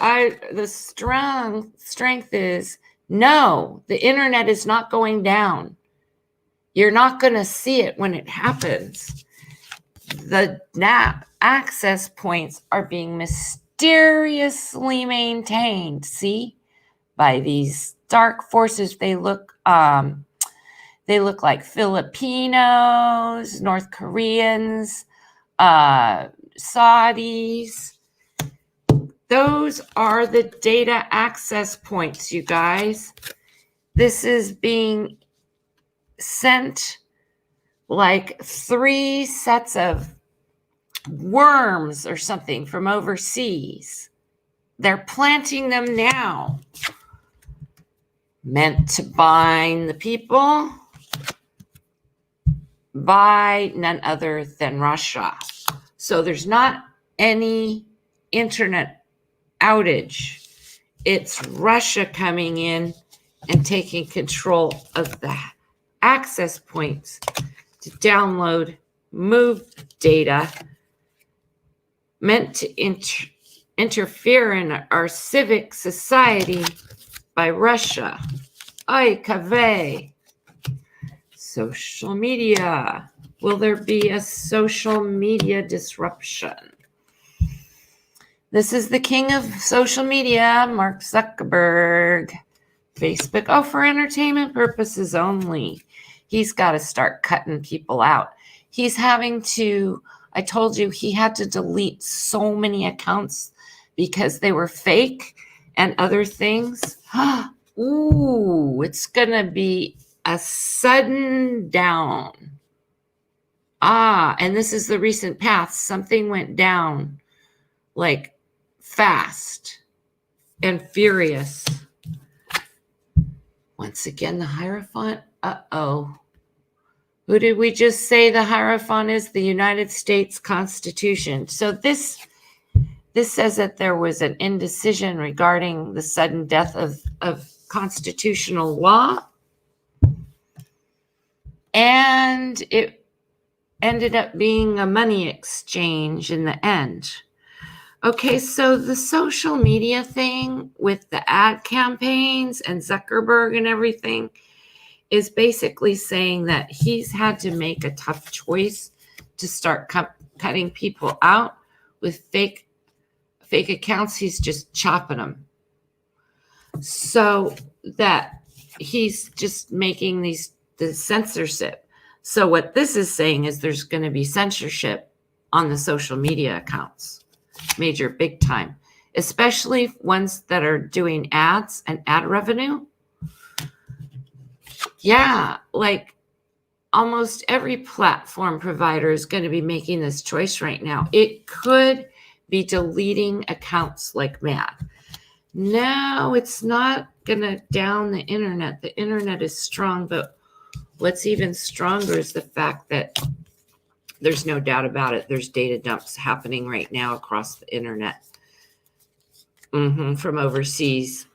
The strength is no, the internet is not going down. You're not going to see it when it happens. The NAP access points are being mysteriously maintained, see, by these dark forces. They look like Filipinos, North Koreans, Saudis. Those are the data access points, you guys. This is being sent like 3 sets of worms or something from overseas. They're planting them now. Meant to bind the people by none other than Russia. So there's not any internet outage. It's Russia coming in and taking control of the access points to download, move data, meant to interfere in our civic society by Russia. Ay, kaveh. Social media. Will there be a social media disruption? This is the king of social media, Mark Zuckerberg. Facebook. Oh, for entertainment purposes only. He's got to start cutting people out. He's having to, I told you, he had to delete so many accounts because they were fake and other things. Ooh, it's going to be a sudden down. And this is the recent path. Something went down like fast and furious. Once again, the Hierophant. Uh-oh. Who did we just say the Hierophant is? The United States Constitution. So this says that there was an indecision regarding the sudden death of constitutional law. And it ended up being a money exchange in the end. Okay, so the social media thing with the ad campaigns and Zuckerberg and everything is basically saying that he's had to make a tough choice to start cutting people out with fake accounts. He's just chopping them. So that he's just making the censorship. So what this is saying is there's going to be censorship on the social media accounts. Major, big time, especially ones that are doing ads and ad revenue. Yeah, like almost every platform provider is going to be making this choice right now. It could be deleting accounts like mad. No, it's not going to down the internet. The internet is strong, but what's even stronger is the fact that there's no doubt about it. There's data dumps happening right now across the internet from overseas.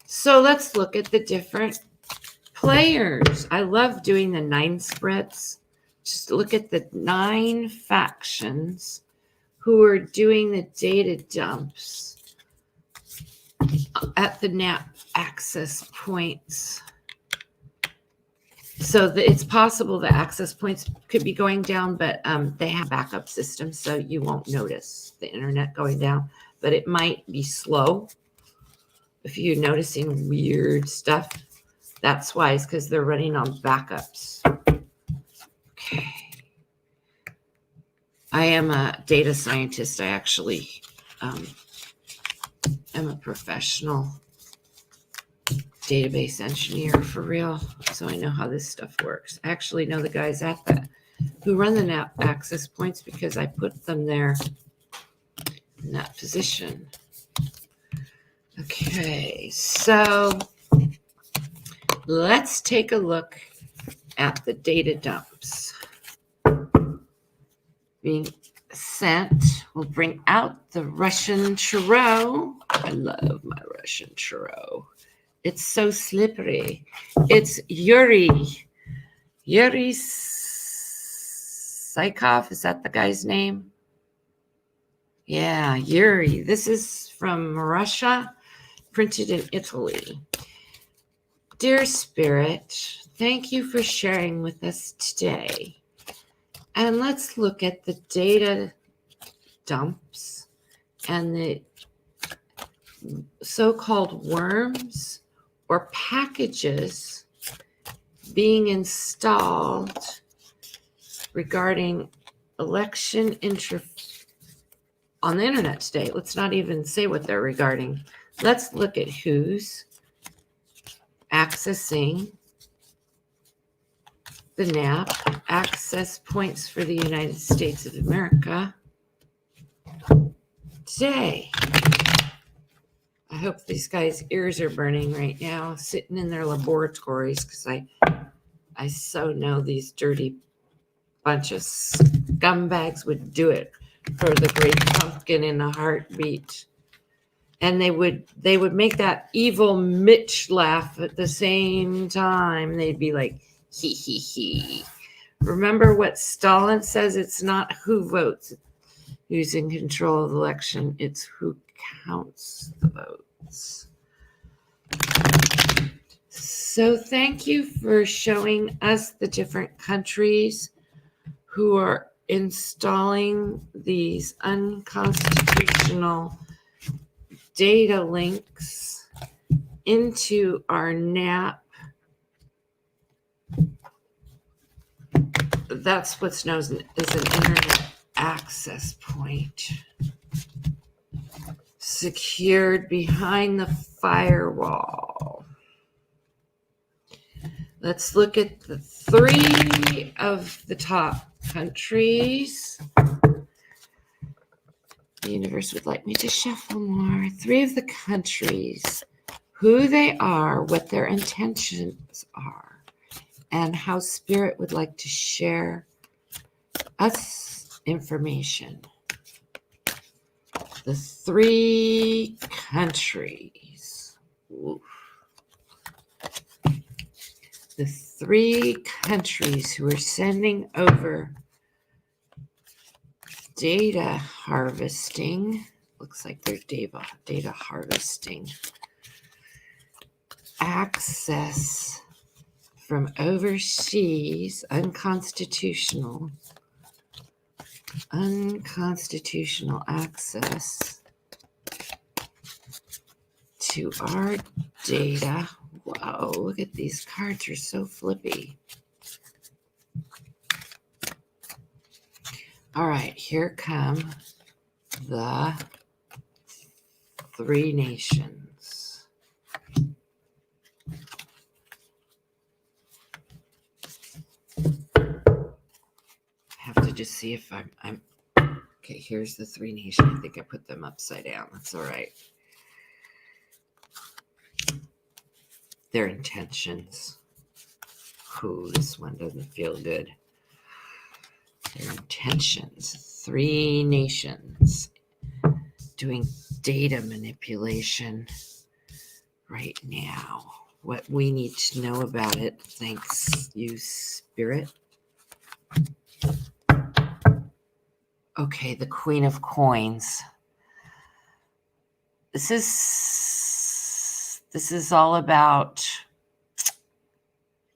So let's look at the different players. I love doing the 9 spreads. Just look at the 9 factions who are doing the data dumps at the NAP access points. So it's possible the access points could be going down, but they have backup systems, so you won't notice the internet going down. But it might be slow. If you're noticing weird stuff, that's why, it's because they're running on backups. Okay. I am a data scientist. I actually am a professional database engineer for real, so I know how this stuff works. I actually know the guys at that who run the NAP access points because I put them there in that position. Okay, so let's take a look at the data dumps being sent. We'll bring out the Russian churro. I love my Russian churro. It's so slippery. It's Yuri Saikov. Is that the guy's name? Yeah, Yuri. This is from Russia, printed in Italy. Dear Spirit, thank you for sharing with us today. And let's look at the data dumps and the so-called worms or packages being installed regarding election on the internet today. Let's not even say what they're regarding. Let's look at who's accessing the NAP access points for the United States of America today. I hope these guys' ears are burning right now, sitting in their laboratories, because I so know these dirty bunch of scumbags would do it for the Great Pumpkin in a heartbeat. And they would make that evil Mitch laugh at the same time. They'd be like, hee hee hee. Remember what Stalin says? It's not who votes who's in control of the election. It's who counts the votes. So thank you for showing us the different countries who are installing these unconstitutional data links into our NAP. That's what's known as an internet access point, secured behind the firewall. Let's look at the 3 of the top countries. The universe would like me to shuffle more. 3 of the countries, who they are, what their intentions are, and how Spirit would like to share us information. The 3 countries. Oof. The 3 countries who are sending over data harvesting. Looks like they're data harvesting. Access from overseas, unconstitutional access to our data. Whoa, look at these cards, are so flippy. All right, here come the 3 nations. I have to just see if I'm okay. Here's the 3 nations. I think I put them upside down. That's all right. their intentions. Ooh, this one doesn't feel good. Their intentions. 3 nations doing data manipulation right now. What we need to know about it. Thanks, you spirit. Okay, the Queen of Coins. This is all about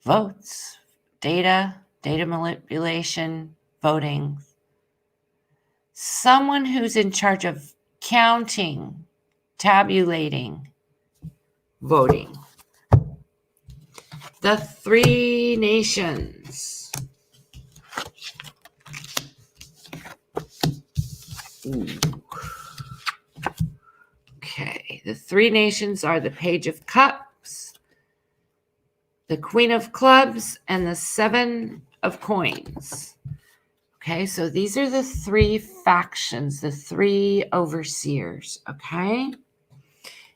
votes, data manipulation, voting. Someone who's in charge of counting, tabulating, voting. The 3 nations. Ooh. Okay, the 3 nations are the Page of Cups, the Queen of Clubs, and the 7 of Coins. Okay, so these are the 3 factions, the 3 overseers, okay?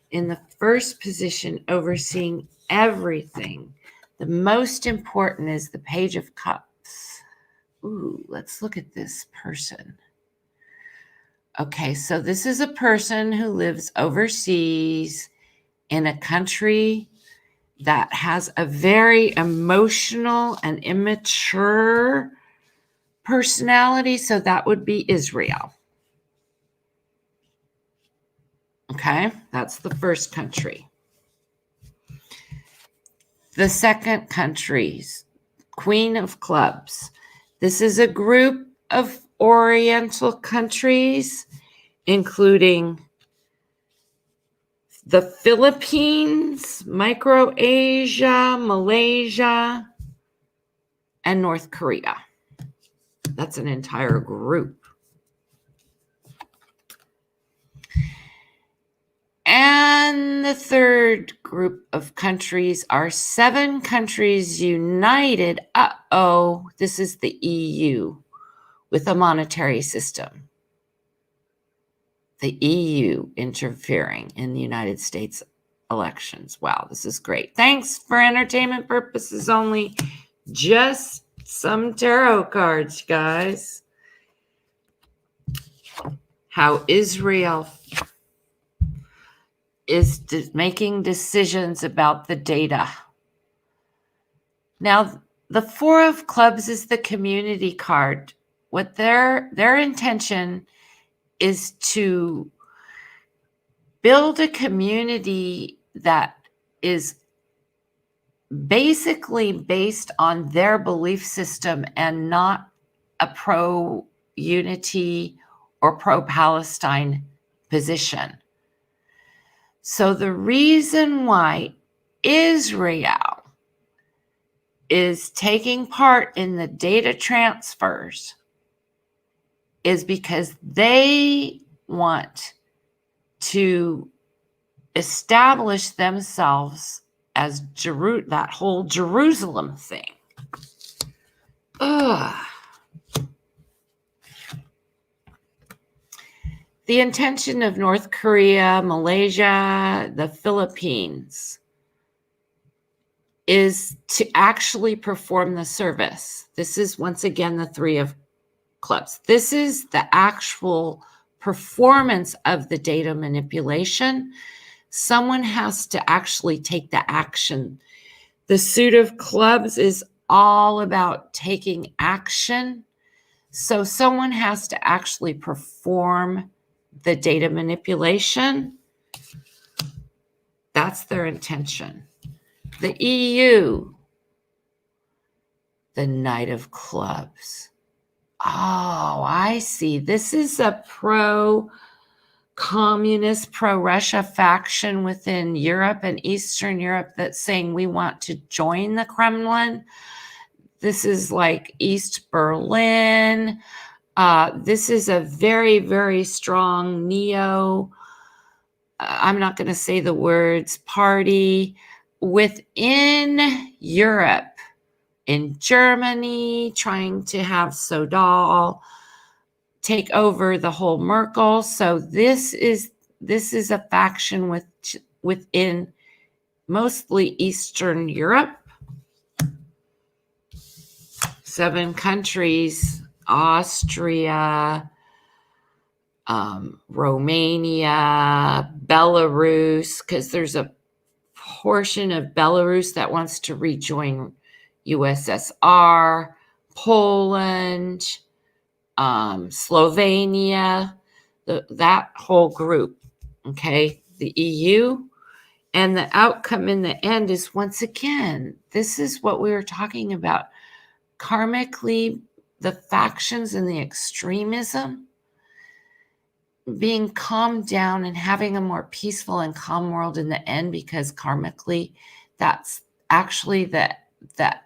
In the first position, overseeing everything, the most important is the Page of Cups. Ooh, let's look at this person. Okay, so this is a person who lives overseas in a country that has a very emotional and immature personality, so that would be Israel. Okay, that's the first country. The second country's Queen of Clubs. This is a group of Oriental countries, including the Philippines, Micronesia, Malaysia, and North Korea. That's an entire group. And the third group of countries are 7 countries united. This is the EU with a monetary system. The EU interfering in the United States elections. Wow, this is great. Thanks for entertainment purposes only. Just some tarot cards, guys. How Israel is making decisions about the data. Now, the 4 of Clubs is the community card. What their intention is to build a community that is basically based on their belief system and not a pro-unity or pro-Palestine position. So the reason why Israel is taking part in the data transfers is because they want to establish themselves as that whole Jerusalem thing. Ugh. The intention of North Korea, Malaysia, the Philippines is to actually perform the service. This is, once again, the 3 of Clubs. This is the actual performance of the data manipulation. Someone has to actually take the action. The Suit of Clubs is all about taking action. So someone has to actually perform the data manipulation. That's their intention. The EU, the Knight of Clubs. Oh, I see. This is a pro-communist, pro-Russia faction within Europe and Eastern Europe that's saying we want to join the Kremlin. This is like East Berlin. This is a very, very strong I'm not going to say the words, party within Europe, in Germany, trying to have Sodal take over the whole Merkel. So this is a faction within mostly Eastern Europe. 7 countries: Austria, Romania, Belarus, because there's a portion of Belarus that wants to rejoin USSR, Poland, Slovenia, that whole group, okay? The EU. And the outcome in the end is, once again, this is what we were talking about. Karmically, the factions and the extremism being calmed down and having a more peaceful and calm world in the end, because karmically, that's actually the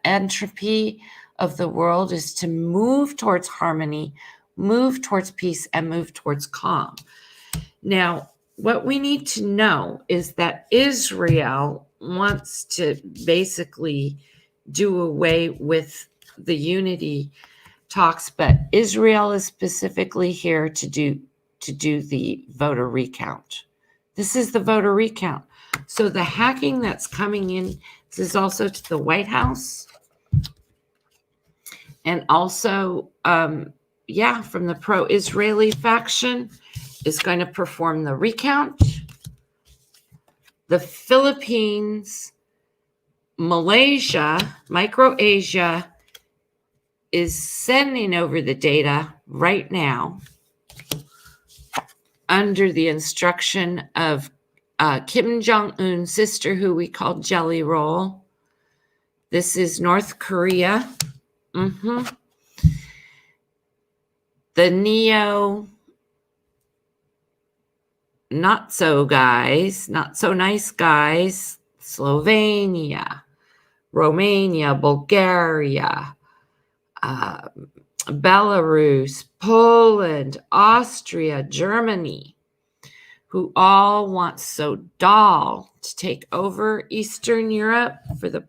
entropy of the world is to move towards harmony, move towards peace, and move towards calm. Now, what we need to know is that Israel wants to basically do away with the unity talks, but Israel is specifically here to do the voter recount. This is the voter recount. So the hacking that's coming in, this is also to the White House, and also, from the pro-Israeli faction is going to perform the recount. The Philippines, Malaysia, Micronesia is sending over the data right now under the instruction of Kim Jong-un's sister, who we call Jelly Roll. This is North Korea. The neo not so nice guys, Slovenia, Romania, Bulgaria, Belarus, Poland, Austria, Germany, who all want Sodal to take over Eastern Europe for the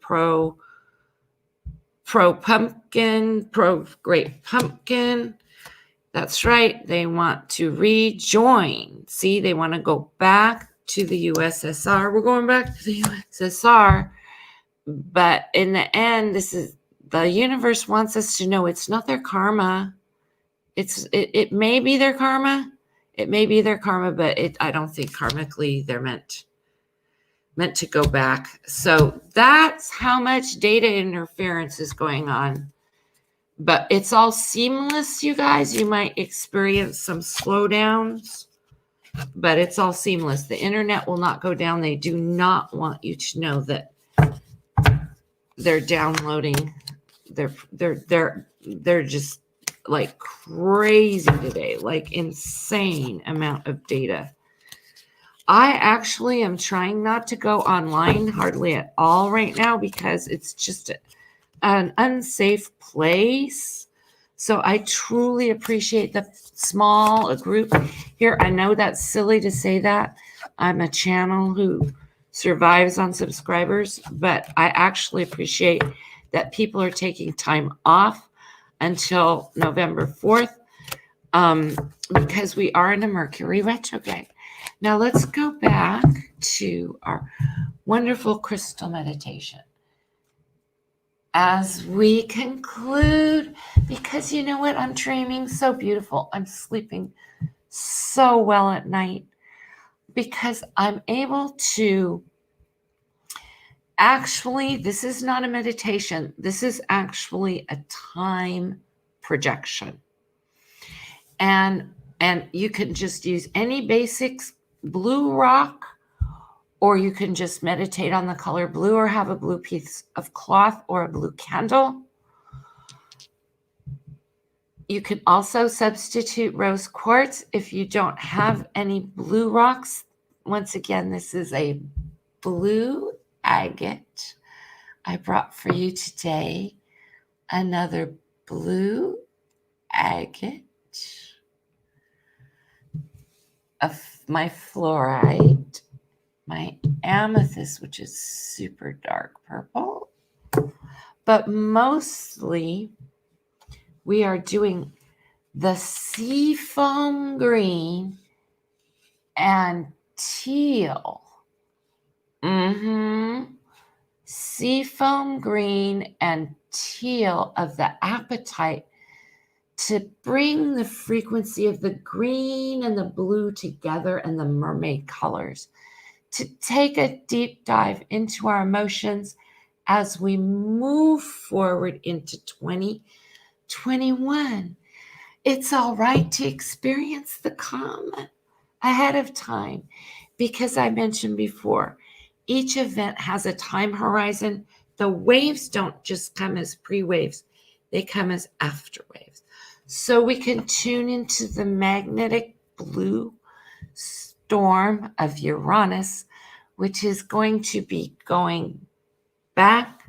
pro-pumpkin, pro-great pumpkin. That's right. They want to rejoin. See, they want to go back to the USSR. We're going back to the USSR. But in the end, the universe wants us to know it's not their karma. It may be their karma. It may be their karma, but I don't think karmically they're meant to go back. So that's how much data interference is going on. But it's all seamless, you guys. You might experience some slowdowns, but it's all seamless. The internet will not go down. They do not want you to know that they're downloading. They're just like crazy today, like insane amount of data. I actually am trying not to go online hardly at all right now because it's just an unsafe place. So I truly appreciate the small group here. I know that's silly to say that. I'm a channel who survives on subscribers, but I actually appreciate that people are taking time off until November 4th because we are in a Mercury retrograde. Now let's go back to our wonderful crystal meditation as we conclude, because you know what? I'm dreaming so beautiful. I'm sleeping so well at night because I'm able to actually, this is not a meditation. This is actually a time projection. And you can just use any basics blue rock, or you can just meditate on the color blue or have a blue piece of cloth or a blue candle. You can also substitute rose quartz if you don't have any blue rocks. Once again, this is a blue agate I brought for you today. Another blue agate of my fluorite, my amethyst, which is super dark purple, but mostly we are doing the seafoam green and teal. seafoam green, and teal of the apatite to bring the frequency of the green and the blue together and the mermaid colors, to take a deep dive into our emotions as we move forward into 2021. It's all right to experience the calm ahead of time because I mentioned before, each event has a time horizon. The waves don't just come as pre-waves, they come as after waves. So we can tune into the magnetic blue storm of Uranus, which is going to be going back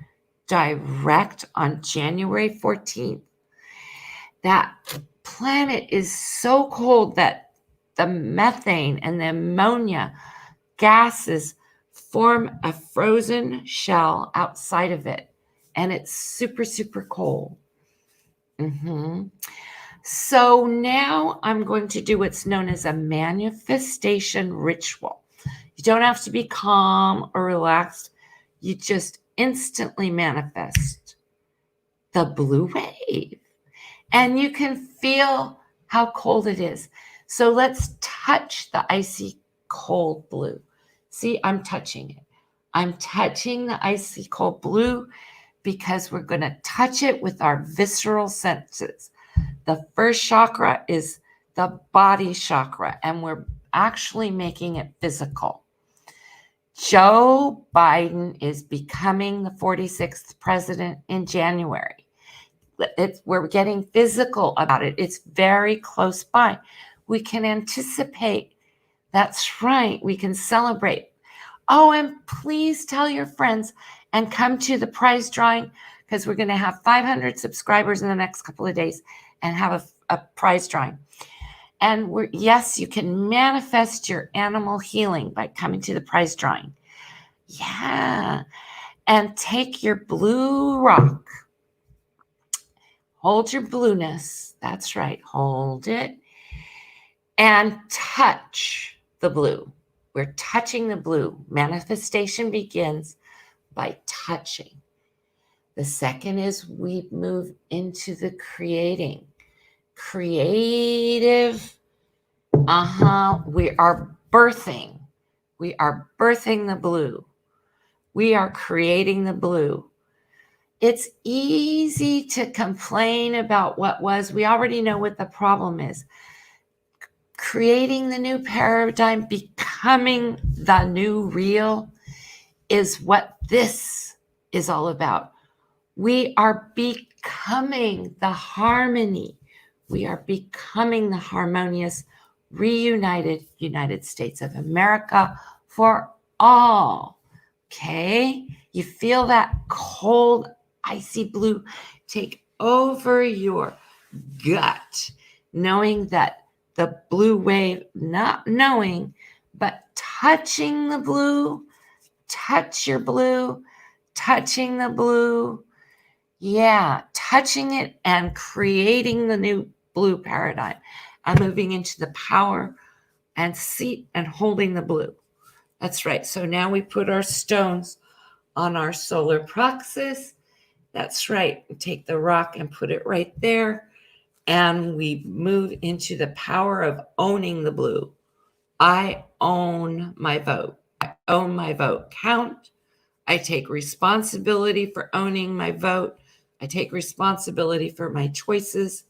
direct on January 14th. That planet is so cold that the methane and the ammonia gases form a frozen shell outside of it, and it's super, super cold. So now I'm going to do what's known as a manifestation ritual. You don't have to be calm or relaxed. You just instantly manifest the blue wave. And you can feel how cold it is. So let's touch the icy cold blue. See, I'm touching it. I'm touching the icy cold blue because we're going to touch it with our visceral senses. The first chakra is the body chakra, and we're actually making it physical. Joe Biden is becoming the 46th president in January. We're getting physical about it. It's very close by. We can anticipate. That's right. We can celebrate. Oh, and please tell your friends and come to the prize drawing because we're going to have 500 subscribers in the next couple of days and have a prize drawing. And yes, you can manifest your animal healing by coming to the prize drawing. Yeah. And take your blue rock. Hold your blueness. That's right. Hold it. And touch the blue. We're touching the blue. Manifestation begins by touching. The second is we move into the creating. Creative. We are birthing. We are birthing the blue. We are creating the blue. It's easy to complain about what was. We already know what the problem is. Creating the new paradigm, becoming the new real is what this is all about. We are becoming the harmony. We are becoming the harmonious, reunited United States of America for all. Okay? You feel that cold, icy blue take over your gut, knowing that the blue wave, not knowing, but touching the blue, touch your blue, touching the blue. Yeah, touching it and creating the new blue paradigm. I'm moving into the power and seat and holding the blue. That's right. So now we put our stones on our solar plexus. That's right. We take the rock and put it right there. And we move into the power of owning the blue. I own my vote. I own my vote count. I take responsibility for owning my vote. I take responsibility for my choices.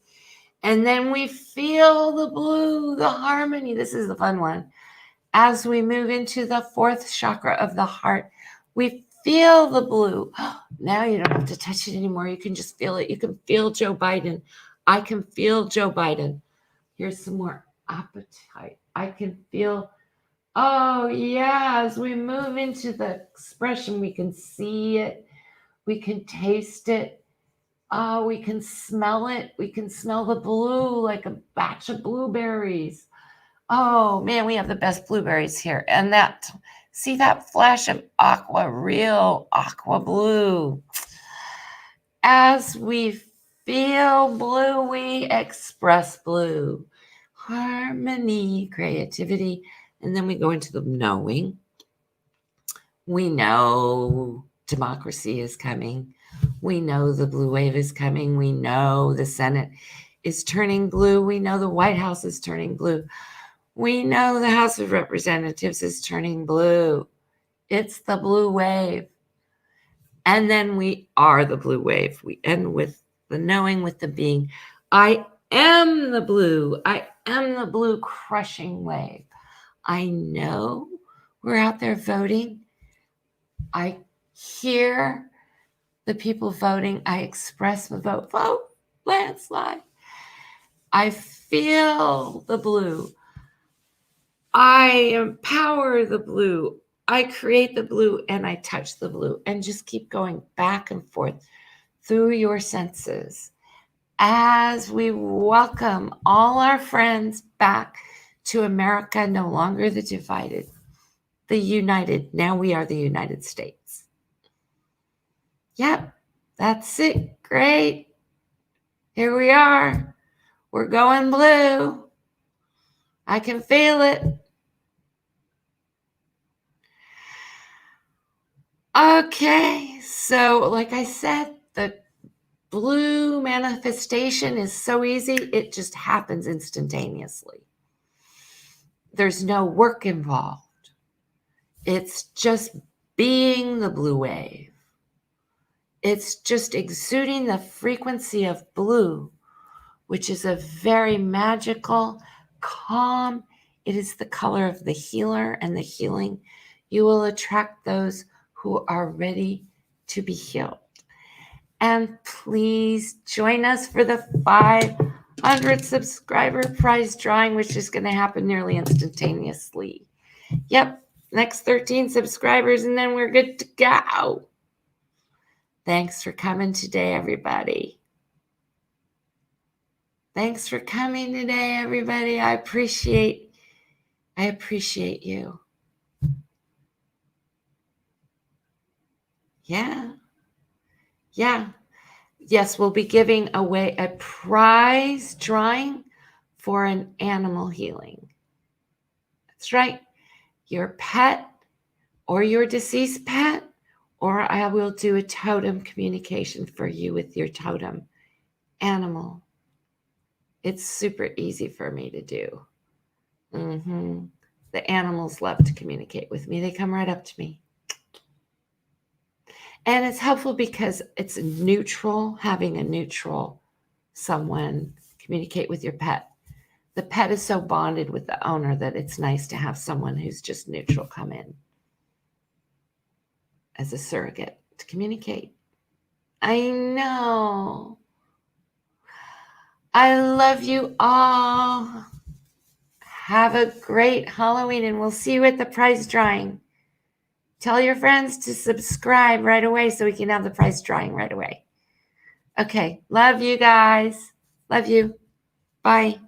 And then we feel the blue, the harmony. This is the fun one. As we move into the fourth chakra of the heart, we feel the blue. Now you don't have to touch it anymore. You can just feel it. You can feel Joe Biden. I can feel Joe Biden. Here's some more appetite. I can feel, oh yeah, as we move into the expression, we can see it. We can taste it. Oh, we can smell it. We can smell the blue like a batch of blueberries. Oh man, we have the best blueberries here. And see that flash of aqua, real aqua blue. As we feel blue, we express blue. Harmony, creativity, and then we go into the knowing. We know democracy is coming. We know the blue wave is coming. We know the Senate is turning blue. We know the White House is turning blue. We know the House of Representatives is turning blue. It's the blue wave. And then we are the blue wave. We end with the knowing, with the being. I am the blue. I am the blue crushing wave. I know we're out there voting. I hear the people voting. I express the vote. Vote, landslide. I feel the blue. I empower the blue. I create the blue and I touch the blue, and just keep going back and forth through your senses as we welcome all our friends back to America, no longer the divided, the united. Now we are the United States. Yep, that's it. Great. Here we are. We're going blue. I can feel it. Okay, so like I said, the blue manifestation is so easy. It just happens instantaneously. There's no work involved. It's just being the blue wave. It's just exuding the frequency of blue, which is a very magical, calm. It is the color of the healer and the healing. You will attract those who are ready to be healed. And please join us for the 500 subscriber prize drawing, which is going to happen nearly instantaneously. Yep, next 13 subscribers, and then we're good to go. Thanks for coming today, everybody. Thanks for coming today, everybody. I appreciate you. Yeah. Yes, we'll be giving away a prize drawing for an animal healing. That's right. Your pet or your deceased pet, or I will do a totem communication for you with your totem animal. It's super easy for me to do. The animals love to communicate with me. They come right up to me. And it's helpful because it's neutral, having a neutral someone communicate with your pet. The pet is so bonded with the owner that it's nice to have someone who's just neutral come in as a surrogate to communicate. I know. I love you all. Have a great Halloween, and we'll see you at the prize drawing. Tell your friends to subscribe right away so we can have the prize drawing right away. Okay, love you guys. Love you. Bye.